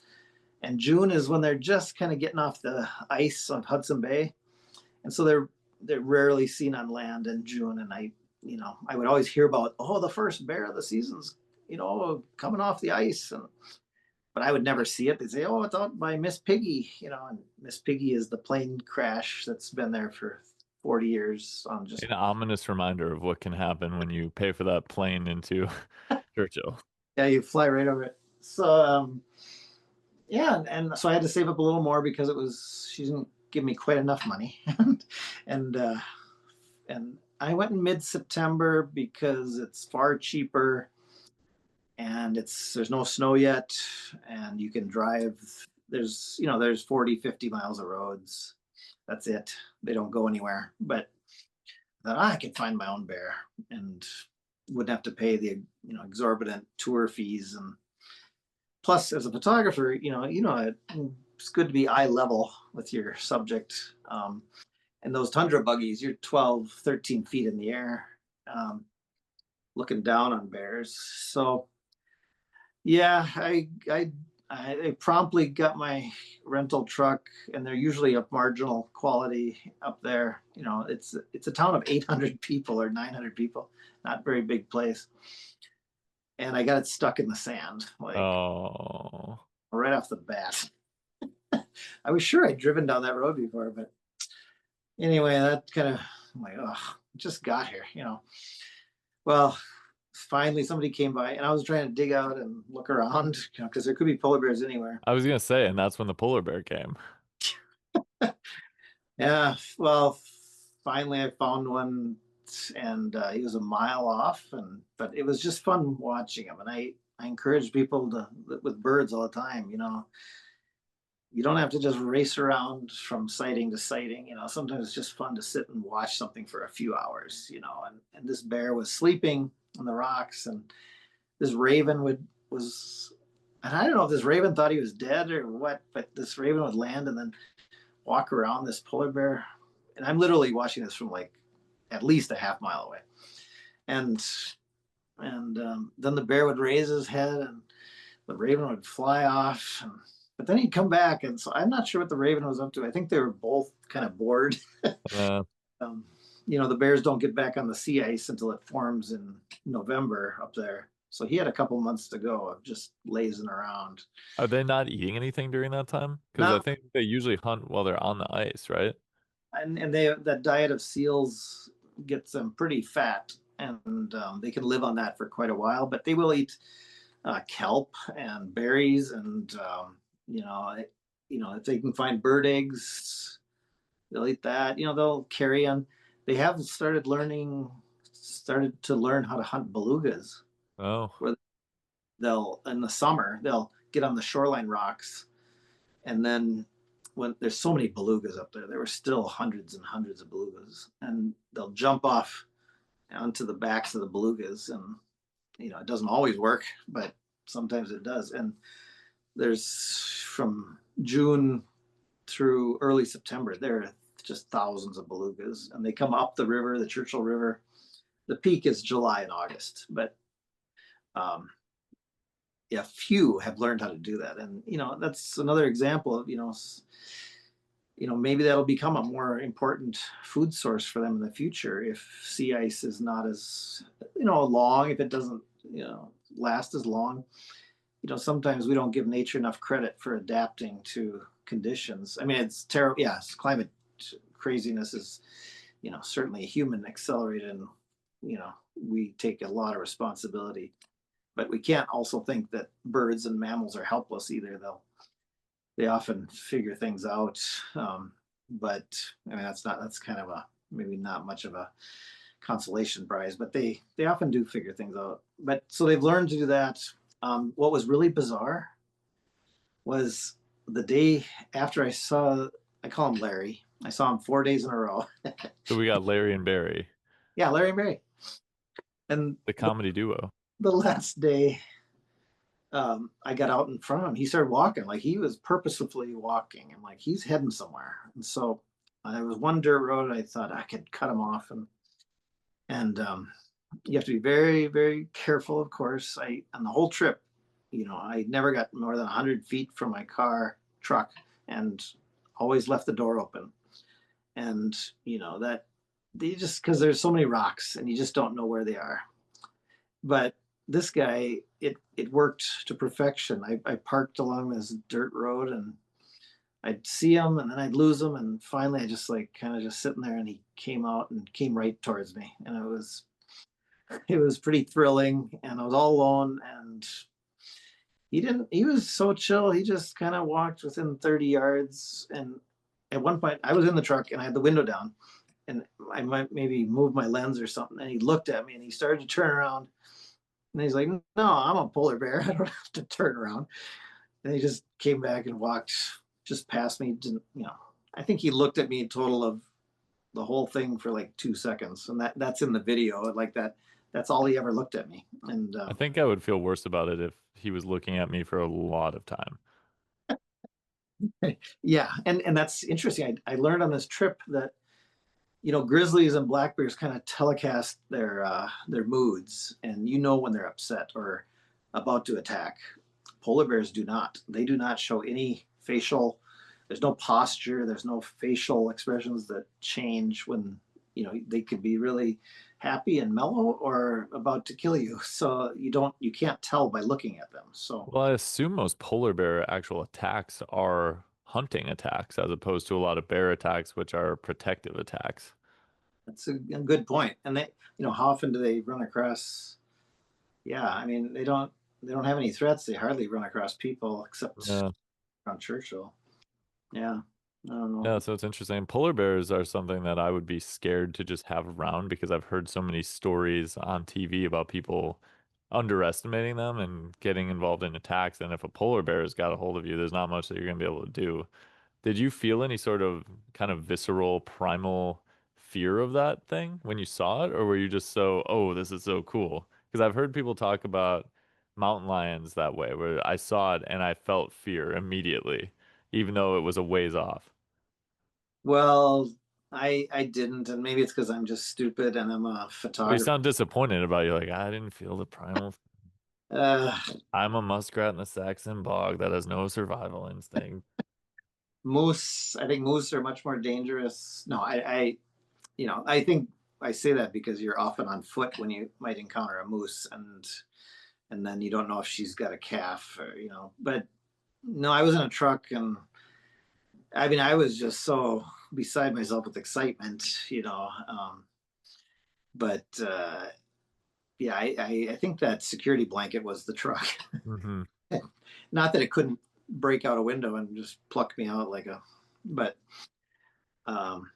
and June is when they're just kind of getting off the ice on Hudson Bay, and so they're rarely seen on land in June. And I would always hear about, oh, the first bear of the season's coming off the ice, but I would never see it. They'd say, oh, it's out by Miss Piggy, and Miss Piggy is the plane crash that's been there for 40 years on just, An ominous reminder of what can happen when you pay for that plane into Churchill. yeah, you fly right over it. So, yeah. And so I had to save up a little more because she didn't give me quite enough money. and, and I went in mid-September because it's far cheaper and there's no snow yet, and you can drive. There's 40, 50 miles of roads. That's it. They don't go anywhere. But that I could find my own bear and wouldn't have to pay the exorbitant tour fees. And plus, as a photographer, it's good to be eye level with your subject. And those tundra buggies, you're 12, 13 feet in the air, looking down on bears. So yeah, I promptly got my rental truck, and they're usually of marginal quality up there. It's a town of 800 people or 900 people, not very big place. And I got it stuck in the sand, like Oh, right off the bat. I was sure I'd driven down that road before, but anyway, that kind of I'm like, oh, just got here. Well, finally somebody came by, and I was trying to dig out and look around, because there could be polar bears anywhere. I was gonna say, and that's when the polar bear came. Yeah, well, finally I found one, and he was a mile off, but it was just fun watching him. And I encourage people with birds all the time. You don't have to just race around from sighting to sighting. Sometimes it's just fun to sit and watch something for a few hours. And this bear was sleeping on the rocks, and this raven was, and I don't know if this raven thought he was dead or what, but this raven would land and then walk around this polar bear, and I'm literally watching this from like at least a half mile away, and then the bear would raise his head and the raven would fly off, but then he'd come back, and so I'm not sure what the raven was up to. I think they were both kind of bored. Uh, um, the bears don't get back on the sea ice until it forms in November up there. So he had a couple months to go of just lazing around. are they not eating anything during that time? Because I Now, think they usually hunt while they're on the ice, right? and they that diet of seals gets them pretty fat, and they can live on that for quite a while. But they will eat kelp and berries, and if they can find bird eggs, they'll eat that. They'll carry on. They have started to learn how to hunt belugas, Oh, where they'll in the summer they'll get on the shoreline rocks, and then when there's so many belugas up there, there were still hundreds and hundreds of belugas, and they'll jump off onto the backs of the belugas, and it doesn't always work, but sometimes it does. And there's from June through early September, there are just thousands of belugas, and they come up the river, the Churchill River. The peak is July and August, but um, yeah, few have learned how to do that, and that's another example of maybe that'll become a more important food source for them in the future if sea ice is not as long, if it doesn't last as long. Sometimes we don't give nature enough credit for adapting to conditions. I mean, it's terrible. Yes, climate craziness is certainly human accelerated, and we take a lot of responsibility, but we can't also think that birds and mammals are helpless either. They often figure things out. But I mean, that's kind of a maybe not much of a consolation prize, but they often do figure things out. But so they've learned to do that. What was really bizarre was the day after I call him Larry. I saw him 4 days in a row. so we got Larry and Barry, Yeah, Larry and Barry. And the comedy duo. the last day, I got out in front of him. He started walking, like he was purposefully walking, and like he's heading somewhere. And so there was one dirt road. I thought I could cut him off, and you have to be very, very careful. Of course, on the whole trip, I never got more than 100 feet from my truck, and always left the door open. And that they just because there's so many rocks, and you just don't know where they are. But this guy, it worked to perfection. I parked along this dirt road, and I'd see him, and then I'd lose him, and finally I just like kind of just sitting there, and he came out and came right towards me, and it was pretty thrilling, and I was all alone, and he was so chill. He just kind of walked within 30 yards, and at one point I was in the truck and I had the window down, and I might maybe move my lens or something, and he looked at me and he started to turn around. And he's like, "No, I'm a polar bear. I don't have to turn around." And he just came back and walked just past me. Didn't, I think he looked at me a total of the whole thing for like 2 seconds, and that's in the video. Like that, that's all he ever looked at me. And I think I would feel worse about it if he was looking at me for a lot of time. yeah, and that's interesting. I learned on this trip that grizzlies and black bears kind of telecast their moods, and when they're upset or about to attack. Polar bears do not. They do not show any facial. There's no posture. There's no facial expressions that change when they could be really happy and mellow or about to kill you. So you can't tell by looking at them. So Well, I assume most polar bear actual attacks are hunting attacks as opposed to a lot of bear attacks, which are protective attacks. that's a good point. And how often do they run across? Yeah, I mean, they don't have any threats. They hardly run across people except Yeah. around Churchill. Yeah, I don't know. Yeah, so it's interesting. Polar bears are something that I would be scared to just have around because I've heard so many stories on TV about people underestimating them and getting involved in attacks. And if a polar bear has got a hold of you, there's not much that you're going to be able to do. Did you feel any sort of kind of visceral, primal fear of that thing when you saw it, or were you just so, oh, this is so cool? Because I've heard people talk about mountain lions that way, where I saw it and I felt fear immediately, even though it was a ways off. Well, I didn't, and maybe it's because I'm just stupid and I'm a Well, you photographer. sound disappointed about it. You're like, I didn't feel the primal. Uh, I'm a muskrat in the Sax-Zim Bog that has no survival instinct. moose, I think moose are much more dangerous. No, I think I say that because you're often on foot when you might encounter a moose, and then you don't know if she's got a calf, or, But no, I was in a truck, and I mean, I was just so beside myself with excitement. But yeah, I think that security blanket was the truck. Hmm. Not that it couldn't break out a window and just pluck me out but um,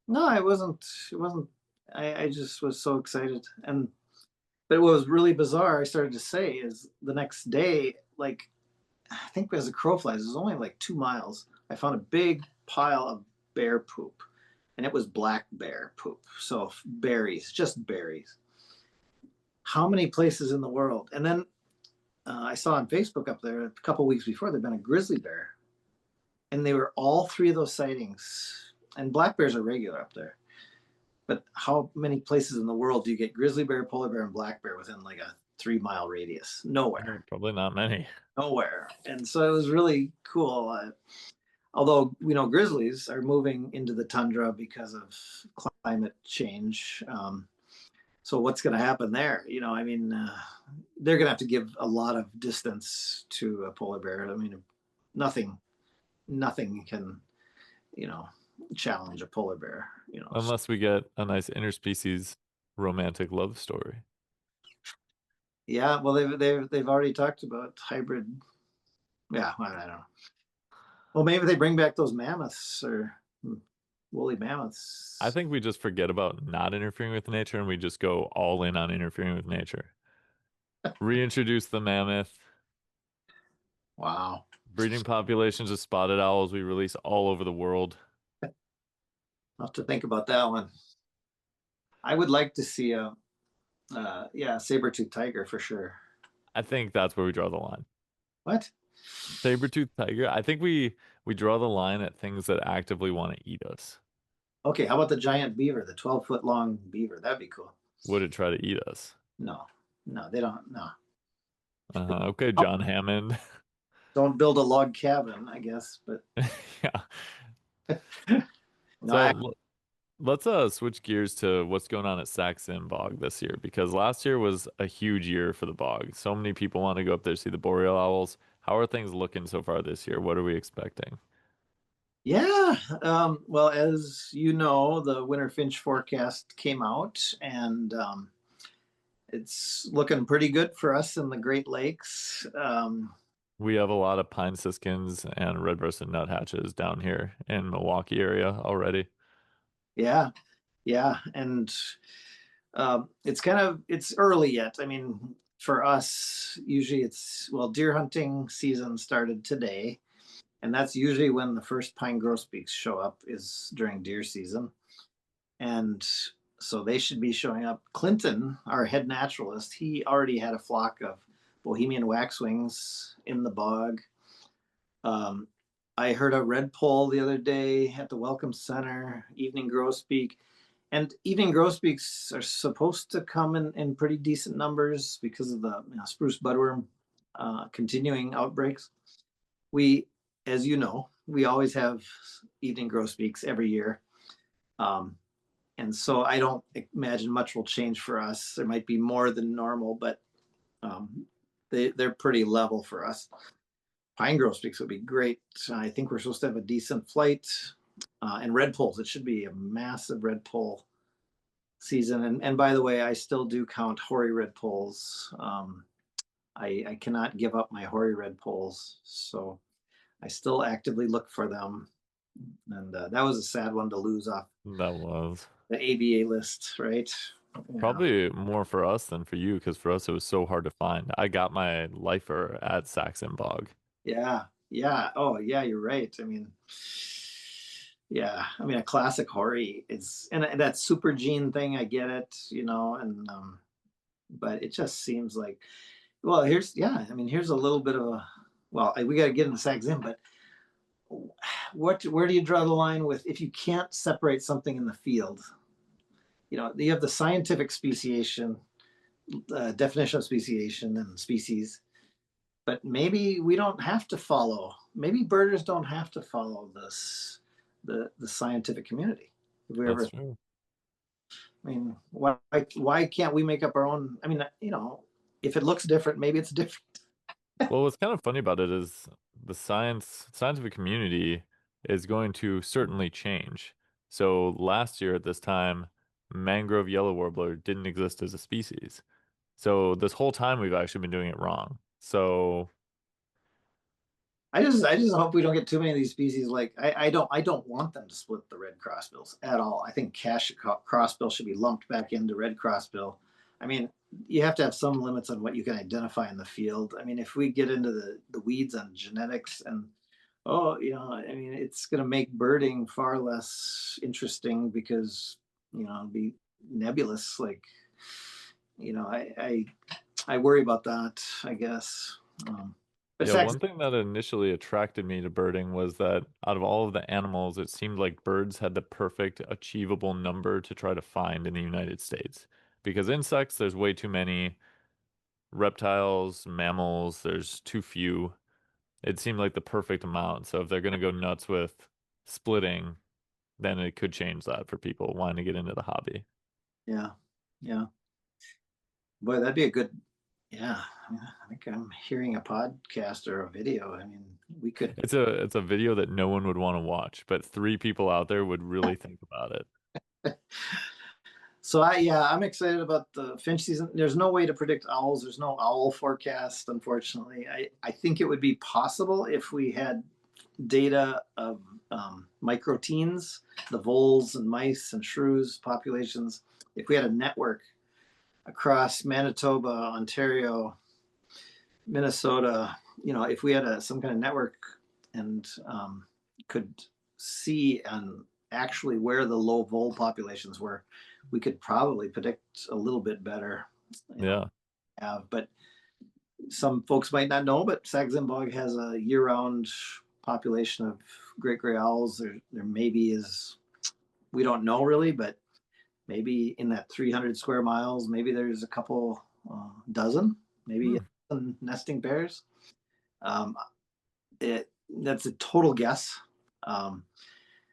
no, I wasn't. It wasn't. I just was so excited, but what was really bizarre, I started to say, is the next day, like, I think as a crow flies, it was only like 2 miles. I found a big pile of bear poop, and it was black bear poop. So berries, just berries. How many places in the world? And then I saw on Facebook up there a couple weeks before there'd been a grizzly bear, and they were all three of those sightings. And black bears are regular up there. But how many places in the world do you get grizzly bear, polar bear, and black bear within like a 3 mile radius? Nowhere, Probably not many. nowhere. And so it was really cool. Although grizzlies are moving into the tundra because of climate change. So what's going to happen there? I mean, they're going to have to give a lot of distance to a polar bear. I mean, nothing, nothing can, you know, challenge a polar bear. Unless we get a nice interspecies romantic love story. Yeah, well, they've already talked about hybrid. Yeah, I don't know. Well, maybe they bring back those mammoths or woolly I mammoths. think we just forget about not interfering with nature and we just go all in on interfering with nature. Reintroduce the mammoth, Wow, breeding populations of spotted owls we release all over the world. I'll have to think about that one. I would like to see yeah, saber-tooth tiger for sure. I think that's where we draw the line. What? Saber-tooth tiger, I think we draw the line at things that actively want to eat us. Okay, how about the giant beaver, the 12-foot long beaver? That'd be cool. Would it try to eat us? No, no, they don't. No, Okay, John Hammond. don't build a log cabin, I guess. But Yeah. no, So let's switch gears to what's going on at Sax-Zim Bog this year because last year was a huge year for the bog. So many people want to go up there to see the boreal owls. How are things looking so far this year? What are we expecting? yeah. Well, as you know, the winter finch forecast came out, and it's looking pretty good for us in the Great Lakes. We have a lot of pine siskins and red-breasted nuthatches down here in Milwaukee area already. Yeah, yeah, and it's early yet. I mean, for us, usually deer hunting season started today, and that's usually when the first pine grosbeaks show up is during deer season, and so they should be showing up. Clinton, our head naturalist, he already had a flock of Bohemian waxwings in the bog. Um, I heard a red poll the other day at the Welcome Center, evening grosbeak. And evening grosbeaks are supposed to come in pretty decent numbers because of the spruce budworm continuing outbreaks. We, as you know, we always have evening grosbeaks every year. Um, and so I don't imagine much will change for us. There might be more than normal, but um, they're pretty level for us. Pine grosbeaks would be great. I think we're supposed to have a decent flight. And red polls, it should be a massive red poll season. And by the way, I still do count hoary red polls. I cannot give up my hoary red polls, so I still actively look for them. And that was a sad one to lose off That was the ABA list, right? Yeah, probably more for us than for you because for us it was so hard to find. I got my lifer at Sax-Zim Bog. yeah, yeah. Oh, yeah. You're right. I mean, yeah. I mean, a classic hoary is, and that super gene thing. I get it, and but it just seems like Well, yeah, I mean, here's a little bit of a, well, we got to get into Sax-Zim, but where do you draw the line with if you can't separate something in the field? You have the scientific speciation, definition of speciation and species, but maybe we don't have to follow. Maybe birders don't have to follow the scientific community. If we That's ever, true. I mean, why can't we make up our own? I mean, if it looks different, maybe it's different. Well, what's kind of funny about it is the scientific community is going to certainly change. So last year at this time, mangrove yellow warbler didn't exist as a species. So this whole time we've actually been doing it wrong. So I just hope we don't get too many of these species. Like I don't want them to split the red crossbills at all. I think cash crossbill should be lumped back into red crossbill. I mean, you have to have some limits on what you can identify in the field. I mean, if we get into the weeds on genetics and oh, I mean, it's going to make birding far less interesting because it'll be nebulous. Like, I worry about that. I guess. But yeah, sex, one thing that initially attracted me to birding was that out of all of the animals, it seemed like birds had the perfect achievable number to try to find in the United States. Because insects, there's way too many. Reptiles, mammals, there's too few. It seemed like the perfect amount. So if they're going to go nuts with splitting, then it could change that for people wanting to get into the hobby. yeah, yeah. Boy, that'd be a good. Yeah, I think I'm hearing a podcast or a video. I mean, we could. It's a video that no one would want to watch, but three people out there would really think about it. So I'm excited about the finch season. There's no way to predict owls. There's no owl forecast, unfortunately. I think it would be possible if we had data of microteens, the voles and mice and shrews populations. If we had a network across Manitoba, Ontario, Minnesota, if we had some kind of network and could see and actually where the low vole populations were, we could probably predict a little bit better. You know, Yeah. but some folks might not know, but Sax-Zim Bog has a year-round population of great gray owls. There maybe is, we don't know really, but maybe in that 300 square miles, maybe there's a couple dozen, maybe Hmm. nesting pairs. Um, that's a total guess. Um,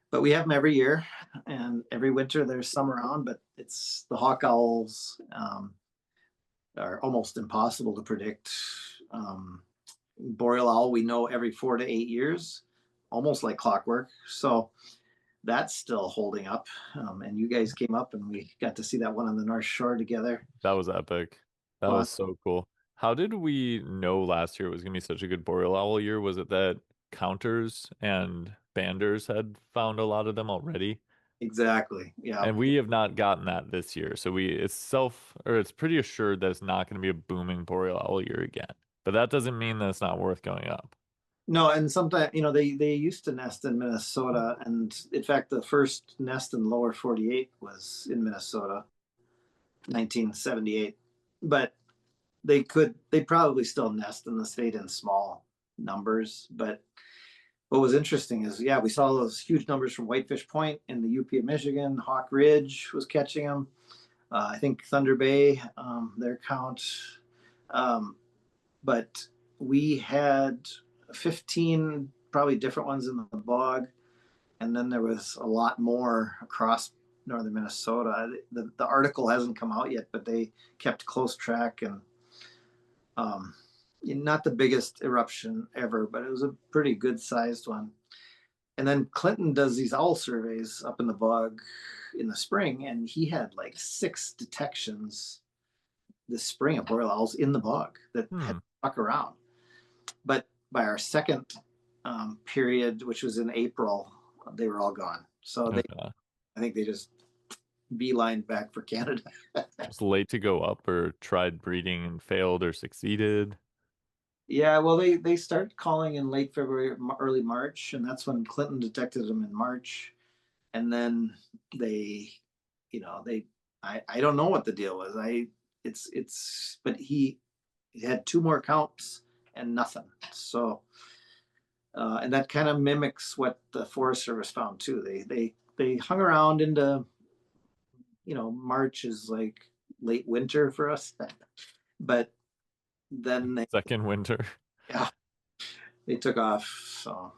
but we have them every year, and every winter there's some around. But it's the hawk owls are almost impossible to predict. Boreal owl we know every 4 to 8 years, almost like clockwork. So that's still holding up. And you guys came up, and we got to see that one on the North Shore together. That was epic. That Fun. was so cool. How did we know last year it was going to be such a good boreal owl year? Was it that counters and banders had found a lot of them already? Exactly. Yeah. And we have not gotten that this year. So it's pretty assured that it's not going to be a booming boreal owl year again. But that doesn't mean that it's not worth going up. No, and sometimes they used to nest in Minnesota, and in fact, the first nest in lower 48 was in Minnesota, 1978. But they probably still nest in the state in small numbers. But what was interesting is, yeah, we saw those huge numbers from Whitefish Point in the UP of Michigan. Hawk Ridge was catching them. I think Thunder Bay, their count. Um, but we had 15 probably different ones in the bog, and then there was a lot more across northern Minnesota. The article hasn't come out yet, but they kept close track, and um, not the biggest eruption ever, but it was a pretty good sized one. And then Clinton does these owl surveys up in the bog in the spring, and he had like 6 detections this spring of boreal owls in the bog that had Hmm. to walk around. But by our second period, which was in April, they were all gone. So Okay. I think they just beelined back for Canada. Just late to go up or tried breeding and failed or succeeded. Yeah, well, they started calling in late February, early March, and that's when Clinton detected them in March. And then they, they, I don't know what the deal was. But it had two more counts and nothing. So, and that kind of mimics what the Forest Service found too. They hung around into, March is like late winter for us, but then Second winter. yeah, they took off. So,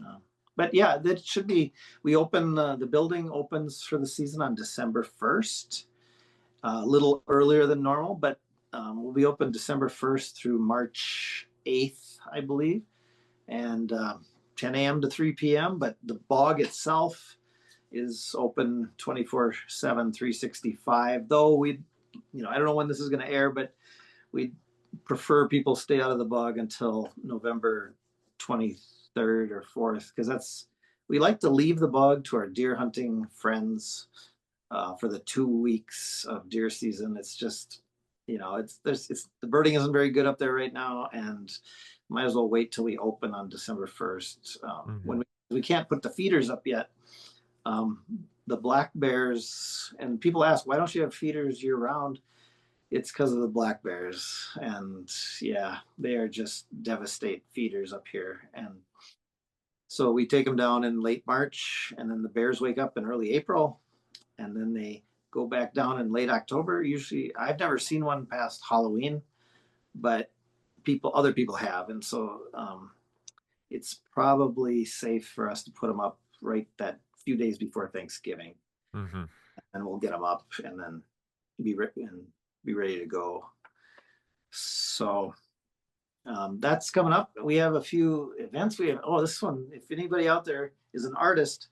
uh, but yeah, that should be. We open the building opens for the season on December 1st, a little earlier than normal, but we'll be open December 1st through March 8th, I believe, and 10 a.m. to 3 p.m. But the bog itself is open 24/7, 365. Though I don't know when this is going to air, but we prefer people stay out of the bog until November 23rd or 4th, because we like to leave the bog to our deer hunting friends for the 2 weeks of deer season. It's just, the birding isn't very good up there right now, and might as well wait till we open on December 1st. Hmm. When we can't put the feeders up yet, um, the black bears, and people ask, why don't you have feeders year round? It's because of the black bears, and yeah, they are just devastate feeders up here. And so we take them down in late March, and then the bears wake up in early April, and then they go back down in late October. Usually, I've never seen one past Halloween, but other people have, and so it's probably safe for us to put them up right that few days before Thanksgiving, Hmm. and we'll get them up and then be ready to go. So that's coming up. We have a few events. This one, if anybody out there is an artist,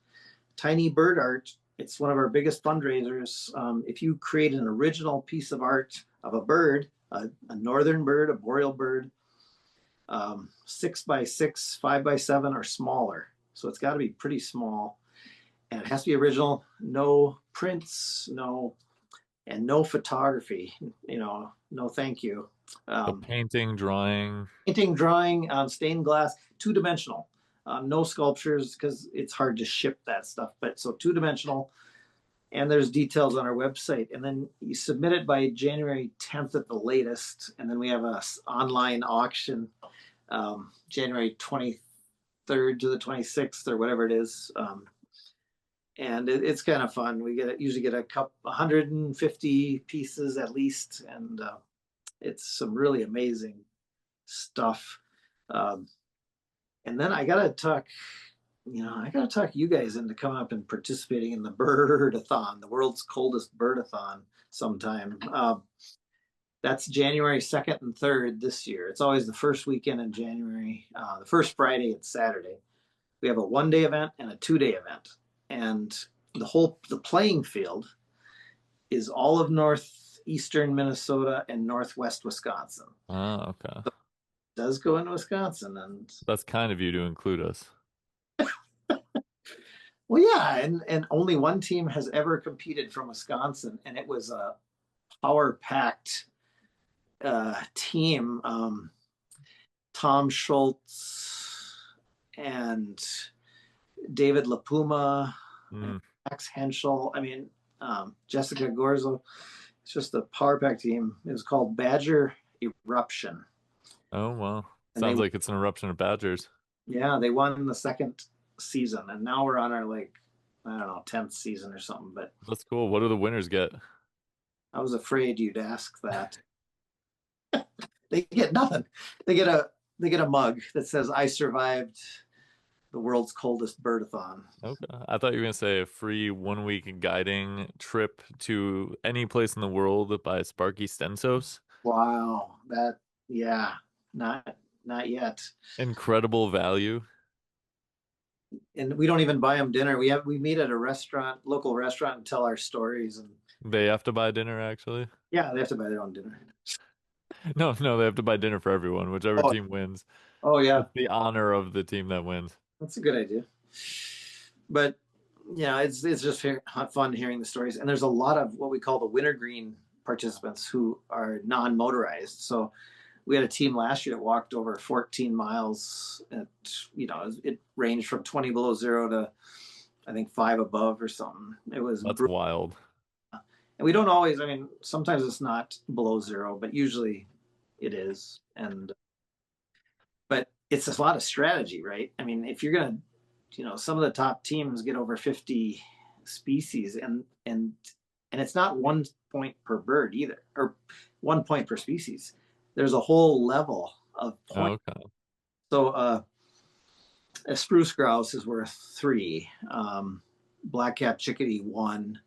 Tiny Bird Art, it's one of our biggest fundraisers. If you create an original piece of art of a bird, a northern bird, a boreal bird, 6x6, 5x7 or smaller. So it's got to be pretty small, and it has to be original. No prints, no photography. No, thank you. So painting, drawing. Painting, drawing, stained glass, 2-dimensional. No sculptures because it's hard to ship that stuff. But so 2-dimensional, and there's details on our website. And then you submit it by January 10th at the latest, and then we have a online auction January 23rd to the 26th or whatever it is. And it's kind of fun. We usually get 150 pieces at least, and it's some really amazing stuff. Um, and then I gotta talk you guys into coming up and participating in the Birdathon, the world's coldest birdathon sometime. That's January 2nd and 3rd this year. It's always the first weekend in January. The first Friday and Saturday. We have a 1-day event and a 2-day event. And the playing field is all of northeastern Minnesota and northwest Wisconsin. Ah, okay. So it does go into Wisconsin, and That's kind of you to include us. well, yeah, and only one team has ever competed from Wisconsin, and it was a power packed team. Tom Schultz and David LaPuma and Mm. Max Henschel. I mean, Jessica Gorzo. It's just a power pack team. It was called Badger Eruption, Oh, well. and they Sounds like it's an eruption of badgers. yeah they won the second season, and now we're on our I don't know 10th season or something. But That's cool. What do the winners get? I was afraid you'd ask that. They get nothing. They get a mug that says "I survived the world's coldest birdathon." Okay. I thought you were gonna say a free 1 week guiding trip to any place in the world by Sparky Stensaas. Wow, yeah, not yet. Incredible value. And we don't even buy them dinner. We meet at a local restaurant, and tell our stories. And They have to buy dinner, actually. yeah, they have to buy their own dinner. No, no, they have to buy dinner for everyone, whichever Oh, team wins. oh yeah, It's the honor of the team that wins. that's a good idea. But yeah, it's just fun hearing the stories. And there's a lot of what we call the wintergreen participants who are non-motorized. So we had a team last year that walked over 14 miles. It ranged from 20 below zero to I think 5 above or something. It was That's brutal. wild. And we don't always. I mean, sometimes it's not below zero, but usually it is. And but it's a lot of strategy, right? I mean, if you're gonna, some of the top teams get over 50 species, and it's not 1 point per bird either, or 1 point per species. There's a whole level of point. Okay. So a spruce grouse is worth 3. Black-capped chickadee 1.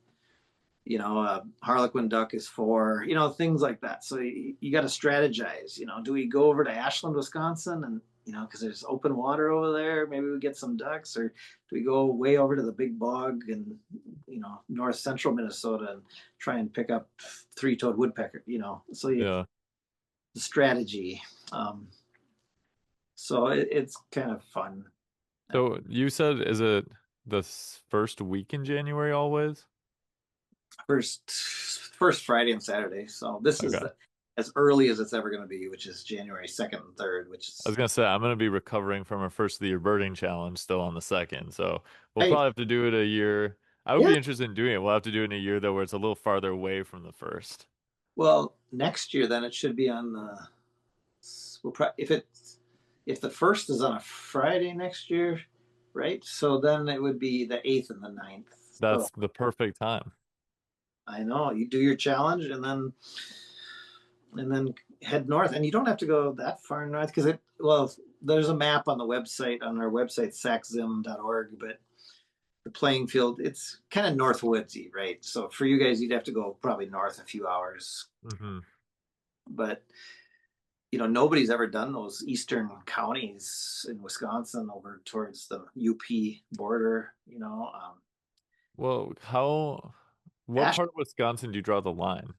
Harlequin duck is 4. Things like that. So you got to strategize. Do we go over to Ashland, Wisconsin, and because there's open water over there, maybe we get some ducks, or do we go way over to the big bog and north central Minnesota and try and pick up three-toed woodpecker? So Yeah. the strategy. So it's kind of fun. So you said, is it the first week in January always? First Friday and Saturday. So this is Okay. as early as it's ever going to be, which is January 2nd and 3rd, which I was is gonna say I'm gonna be recovering from our first of the year birding challenge still on the second, so we'll right. probably have to do it a year. I would Yeah. be interested in doing it. We'll have to do it in a year though, where it's a little farther away from the first. Well, next year then it should be on the. We'll if the first is on a Friday next year, right? So then it would be the 8th and the 9th. So That's the perfect time. I know you do your challenge and then head north, and you don't have to go that far north because there's a map on the website on our website saxzim.org, but the playing field, it's kind of north woodsy, right? So for you guys, you'd have to go probably north a few hours. Hmm. But nobody's ever done those eastern counties in Wisconsin over towards the UP border. Well, what Ash. part of Wisconsin do you draw the line?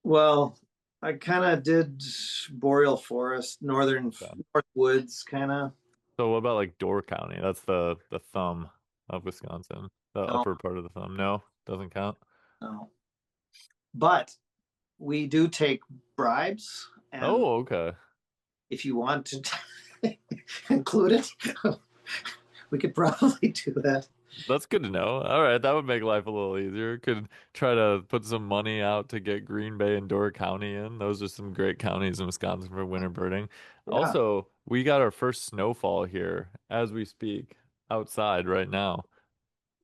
Well, I kind of did boreal forest, Yeah. north woods, kind of. So what about like Door County? That's the thumb of Wisconsin, the No, upper part of the thumb. No, doesn't count. no. But we do take bribes, and Oh, okay. if you want to include it, we could probably do that. That's good to know. All right, that would make life a little easier. Could try to put some money out to get Green Bay and Door County in. Those are some great counties in Wisconsin for winter birding. Yeah. Also, we got our first snowfall here as we speak, outside right now.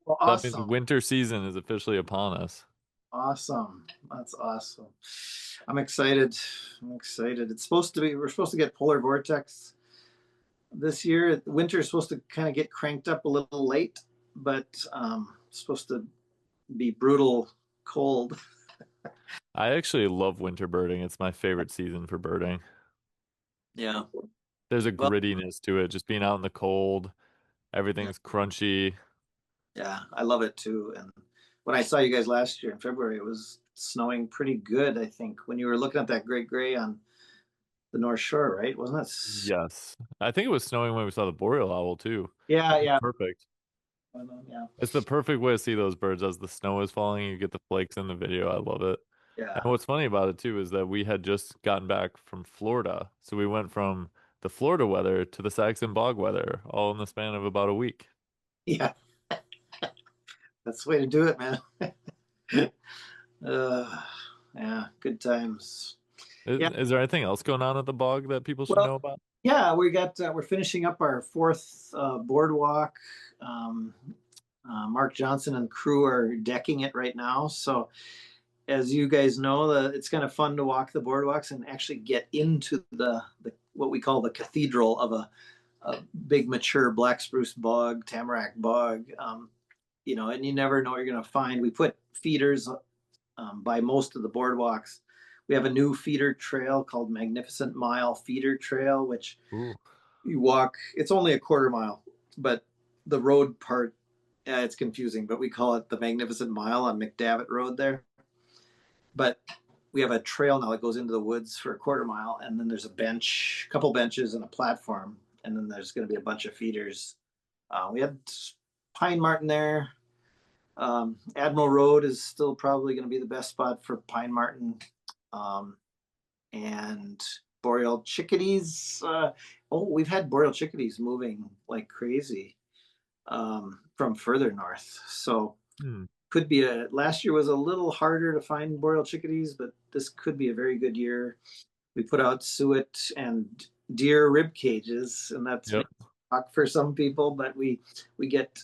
Well, That means awesome. winter season is officially upon us. Awesome. That's awesome. I'm excited. I'm excited. We're supposed to get polar vortex this year. Winter is supposed to kind of get cranked up a little late, but it's supposed to be brutal cold. I actually love winter birding. It's my favorite season for birding. Yeah. There's a Well, grittiness to it, just being out in the cold. yeah, Everything's crunchy. yeah, I love it too. And when I saw you guys last year in February, it was snowing pretty good, I think, when you were looking at that great gray on the North Shore, right? Wasn't it? Yes. I think it was snowing when we saw the boreal owl too. Yeah, It was yeah. perfect. Yeah. It's the perfect way to see those birds as the snow is falling. You get the flakes in the video. I love it. And Yeah. what's funny about it too is that we had just gotten back from Florida. So we went from the Florida weather to the Sax-Zim Bog weather all in the span of about a week. Yeah. That's the way to do it, man. uh, yeah, good times. Yeah. Is there anything else going on at the bog that people should Well, know about? yeah, we're finishing up our fourth boardwalk. Um, Mark Johnson and crew are decking it right now. So, as you guys know, it's kind of fun to walk the boardwalks and actually get into the what we call the cathedral of a big mature black spruce bog, tamarack bog. And you never know what you're going to find. We put feeders by most of the boardwalks. We have a new feeder trail called Magnificent Mile Feeder Trail, which Ooh. you walk. It's only a quarter mile, but the road part, it's confusing. But we call it the Magnificent Mile on McDavitt Road there. But we have a trail now that goes into the woods for a quarter mile, and then there's a couple benches, and a platform, and then there's going to be a bunch of feeders. We had pine marten there. Admiral Road is still probably going to be the best spot for pine marten, um, and boreal chickadees. We've had boreal chickadees moving like crazy from further north. So Hmm. could be a last year was a little harder to find boreal chickadees, but this could be a very good year. We put out suet and deer rib cages, and that's maybe Yep. shock for some people, but we get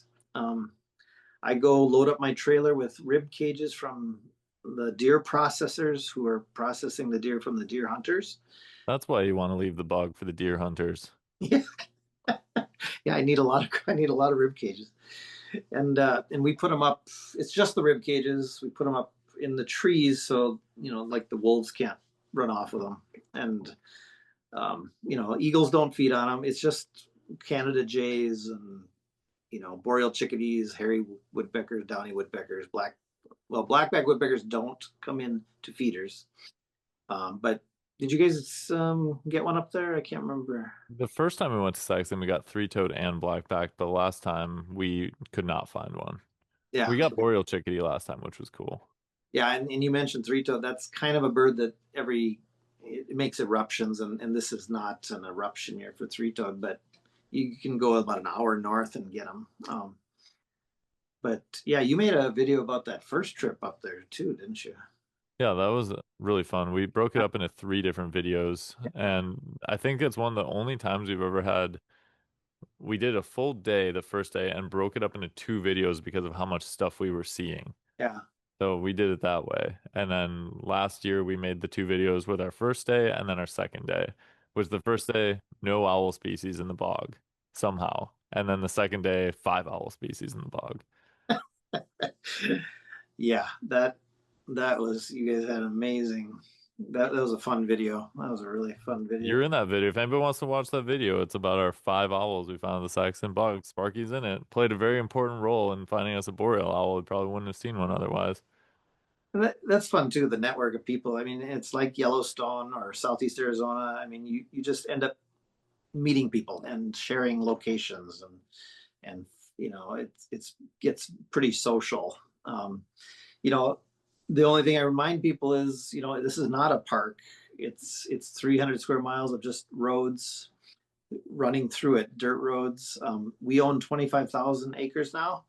I go load up my trailer with rib cages from the deer processors who are processing the deer from the deer hunters. That's why you want to leave the bog for the deer hunters. Yeah, yeah, I need a lot of rib cages. And we put them up. It's just the rib cages. We put them up in the trees, so like the wolves can't run off of them. And eagles don't feed on them. It's just Canada jays and boreal chickadees, hairy woodpeckers, downy woodpeckers, blackback woodpeckers don't come in to feeders. But did you guys get one up there? I can't remember. The first time we went to Sax-Zim, we got three-toed and blackback. The last time we could not find one. Yeah, We got boreal chickadee last time, which was cool. yeah, and you mentioned three-toed. That's kind of a bird that it makes eruptions, and this is not an eruption year for three-toed, but you can go about an hour north and get them. But yeah, you made a video about that first trip up there too, didn't you? Yeah, that was really fun. We broke it up into three different videos, and I think it's one of the only times we've ever had. We did a full day the first day and broke it up into two videos because of how much stuff we were seeing. Yeah. So we did it that way. And then last year we made the two videos with our first day and then our second day. Was the first day no owl species in the bog somehow. And then the second day, five owl species in the bog. Yeah, that was you guys had amazing. That was a fun video. That was a really fun video. You're in that video. If anybody wants to watch that video, it's about our five owls we found in the Sax-Zim Bog. Sparky's in it. Played a very important role in finding us a boreal owl. We probably wouldn't have seen one otherwise. And that's fun too, the network of people. I mean, it's like Yellowstone or Southeast Arizona. I mean, you just end up meeting people and sharing locations and it's gets pretty social. You know, the only thing I remind people is, this is not a park. It's 300 square miles of just roads running through it, dirt roads. We own 25,000 acres now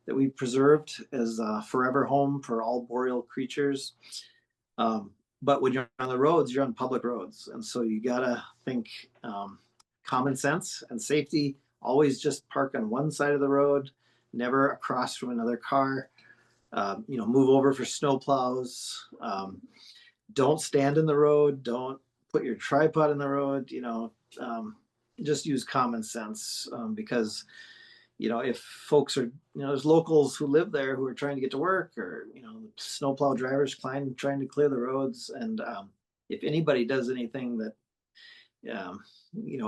that we've preserved as a forever home for all boreal creatures. But when you're on the roads, you're on public roads. And so you gotta think common sense and safety. Always just park on one side of the road, never across from another car. Move over for snow plows. Don't stand in the road. Don't put your tripod in the road. Just use common sense because if folks are, there's locals who live there who are trying to get to work or, snowplow drivers trying to clear the roads. And if anybody does anything that,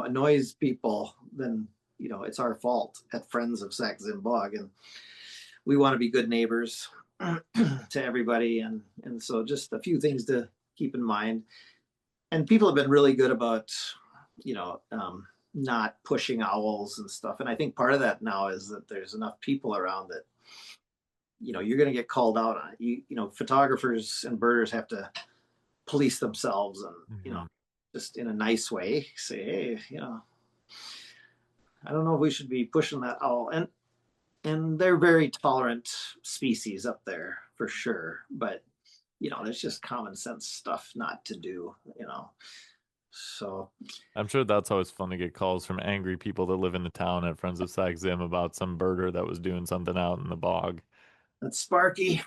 annoys people, then, it's our fault at Friends of Sax-Zim Bog. And we want to be good neighbors to everybody. And so just a few things to keep in mind. And people have been really good about, not pushing owls and stuff. And I think part of that now is that there's enough people around that, you're going to get called out on it. Photographers and birders have to police themselves and, Mhm. just in a nice way say, hey, I don't know if we should be pushing that owl. And they're very tolerant species up there for sure. But, there's just common sense stuff not to do, So I'm sure that's always fun to get calls from angry people that live in the town at Friends of Sax-Zim about some birder that was doing something out in the bog. that's Sparky.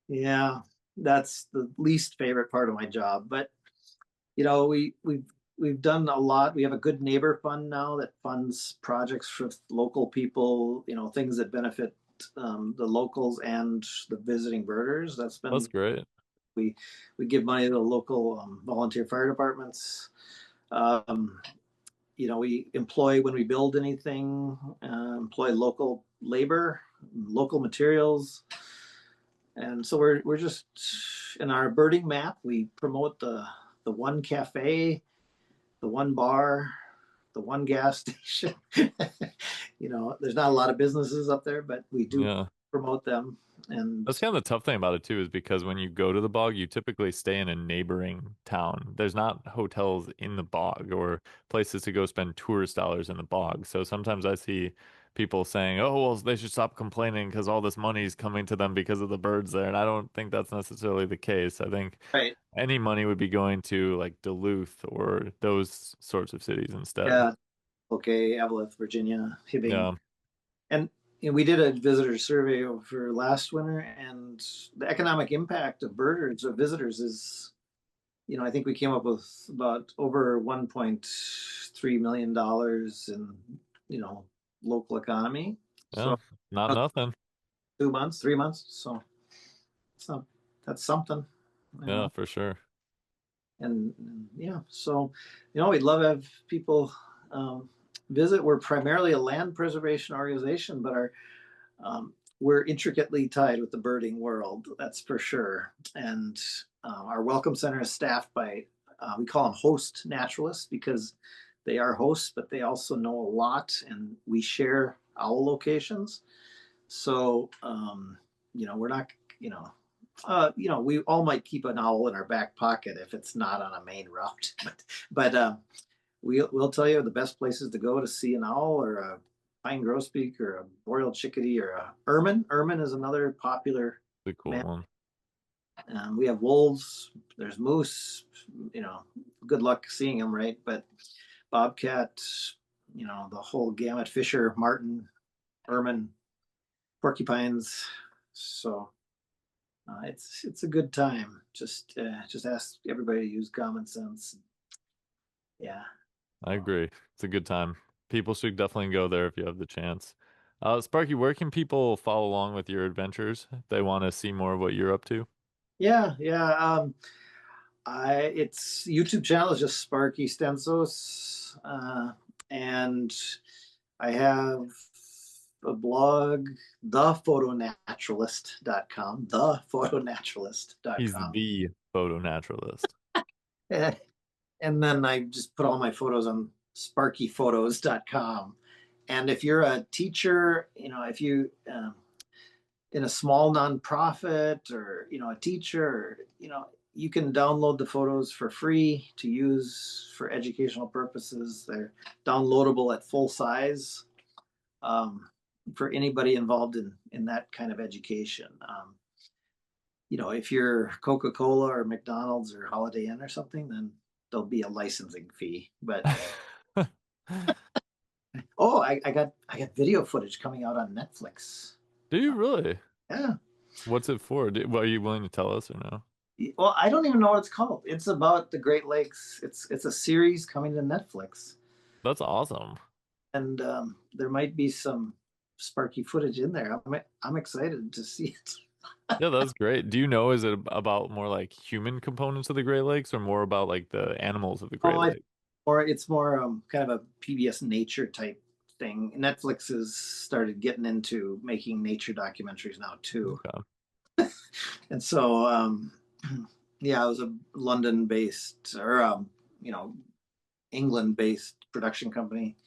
Yeah, that's the least favorite part of my job. But we've done a lot. We have a good neighbor fund now that funds projects for local people. Things that benefit the locals and the visiting birders. That's That's been great. we we give money to the local volunteer fire departments. Um, we employ when we build anything, employ local labor, local materials, and so we're just in our birding map. We promote the one cafe, the one bar, the one gas station. There's not a lot of businesses up there, but we do Yeah. promote them. And That's kind of the tough thing about it too, is because when you go to the bog, you typically stay in a neighboring town. There's not hotels in the bog or places to go spend tourist dollars in the bog. So sometimes I see people saying, "Oh, well, they should stop complaining because all this money is coming to them because of the birds there." And I don't think that's necessarily the case. I think Right. any money would be going to like Duluth or those sorts of cities instead. Yeah. Okay. Evelyn, Virginia, Hibbing. Yeah. And we did a visitor survey over last winter, and the economic impact of birders, of visitors, is, I think we came up with about over $1.3 million in, you know, local economy. Yeah. So Not nothing. 2 months, 3 months. So that's something. Yeah, for sure. And yeah, so we'd love to have people um, visit. We're primarily a land preservation organization, but we're intricately tied with the birding world, that's for sure. And our welcome center is staffed by, we call them host naturalists, because they are hosts, but they also know a lot, and we share owl locations. So, we're not, we all might keep an owl in our back pocket if it's not on a main route, but we'll tell you the best places to go to see an owl, or a pine grosbeak, or a boreal chickadee, or a ermine. Ermine is another popular The cool man. one. We have wolves. There's moose. Good luck seeing them, right? But bobcat, the whole gamut. Fisher, martin, ermine, porcupines. So it's a good time. Just ask everybody to use common sense. Yeah. I agree. It's a good time. People should definitely go there if you have the chance. Sparky, where can people follow along with your adventures if they want to see more of what you're up to? Yeah, yeah. It's YouTube channel is just Sparky Stensaas, and I have a blog, thephotonaturalist.com, He's thephotonaturalist.com. the photo naturalist. And then I just put all my photos on sparkyphotos.com. And if you're a teacher, if you in a small nonprofit, or a teacher, you can download the photos for free to use for educational purposes. They're downloadable at full size, um, for anybody involved in that kind of education. If you're Coca-Cola or McDonald's or Holiday Inn or something, then there'll be a licensing fee. But oh, I got video footage coming out on Netflix. Do you really? Yeah. What's it for? Are you willing to tell us or no? Well, I don't even know what it's called. It's about the Great Lakes. It's a series coming to Netflix, That's awesome. and there might be some Sparky footage in there. I'm excited to see it. Yeah, that's great. Do you know, is it about more like human components of the Great Lakes or more about like the animals of the Oh, Great Lake? it's more kind of a PBS nature type thing. Netflix has started getting into making nature documentaries now too, Okay. and so yeah, it was a London-based, or you know England-based production company.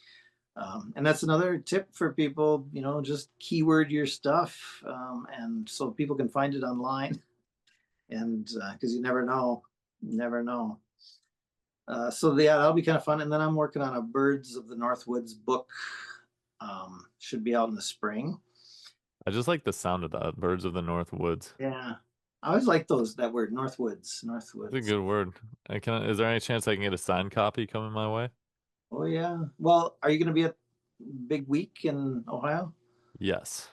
And that's another tip for people, just keyword your stuff, and so people can find it online. And because you never know. So yeah, that'll be kind of fun. And then I'm working on a Birds of the North Woods book. Should be out in the spring. I just like the sound of that. Birds of the North Woods. Yeah, I always like that word, Northwoods, That's a Northwoods. good word. Is there any chance I can get a signed copy coming my way? Oh yeah. Well, are you going to be at Big Week in Ohio? Yes.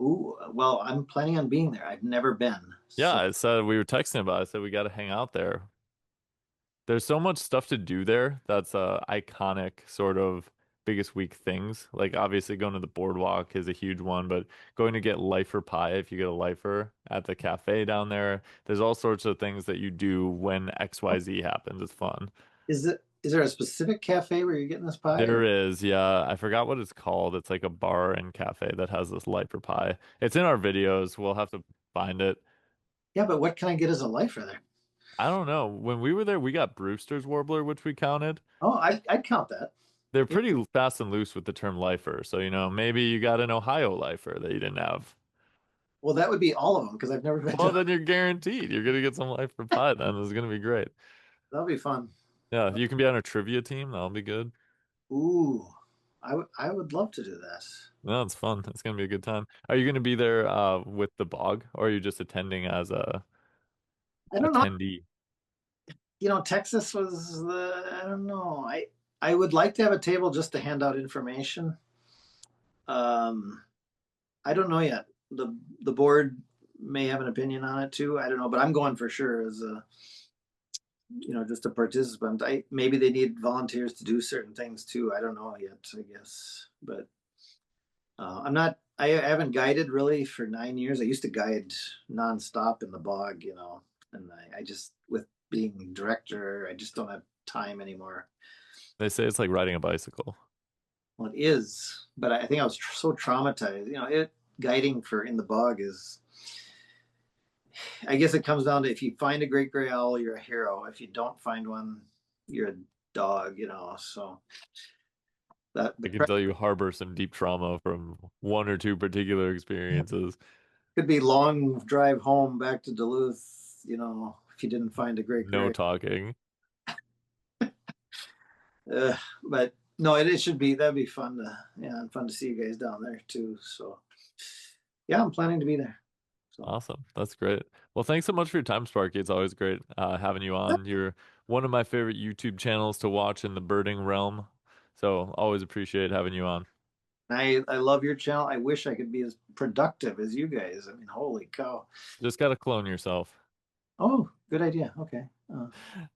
Ooh, well, I'm planning on being there. I've never been, Yeah, so. I said we were texting about it. I said we got to hang out there. There's so much stuff to do there that's iconic sort of biggest week things. Like obviously going to the boardwalk is a huge one, but going to get lifer pie if you get a lifer at the cafe down there. There's all sorts of things that you do when XYZ happens. It's fun. Is there a specific cafe where you're getting this pie, There or? is, yeah. I forgot what it's called. It's like a bar and cafe that has this lifer pie. It's in our videos. We'll have to find it. Yeah, but what can I get as a lifer there? I don't know. When we were there, we got Brewster's Warbler, which we counted. Oh, I'd count that. They're Yeah. pretty fast and loose with the term lifer. So, maybe you got an Ohio lifer that you didn't have. Well, that would be all of them, because I've never been Well, to. then you're guaranteed. You're gonna get some lifer pie then. It's gonna be great. That'll be fun. Yeah, you can be on a trivia team. That'll be good. Ooh. I would love to do that. No, it's fun. It's gonna be a good time. Are you gonna be there with the bog, or are you just attending as a I don't know. attendee? Texas was I don't know. I would like to have a table just to hand out information. Um, I don't know yet. The board may have an opinion on it too. I don't know, but I'm going for sure as a just a participant. I maybe they need volunteers to do certain things too. I don't know yet, I guess. But I'm not. I haven't guided really for 9 years. I used to guide nonstop in the bog, and I just with being director, I just don't have time anymore. They say it's like riding a bicycle. Well, it is, but I think I was so traumatized. It guiding for in the bog is. I guess it comes down to if you find a great gray owl, you're a hero. If you don't find one, you're a dog. So that I the can tell you harbor some deep trauma from one or two particular experiences. could be long drive home back to Duluth. If you didn't find a great No gray. talking. But no, it should be that'd be fun and fun to see you guys down there too. So yeah, I'm planning to be there. So Awesome. That's great. Well, thanks so much for your time, Sparky. It's always great having you on. You're one of my favorite YouTube channels to watch in the birding realm. So always appreciate having you on. I love your channel. I wish I could be as productive as you guys. I mean, holy cow. Just gotta clone yourself. Oh, good idea. Okay.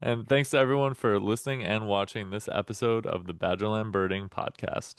And thanks to everyone for listening and watching this episode of the Badgerland Birding Podcast.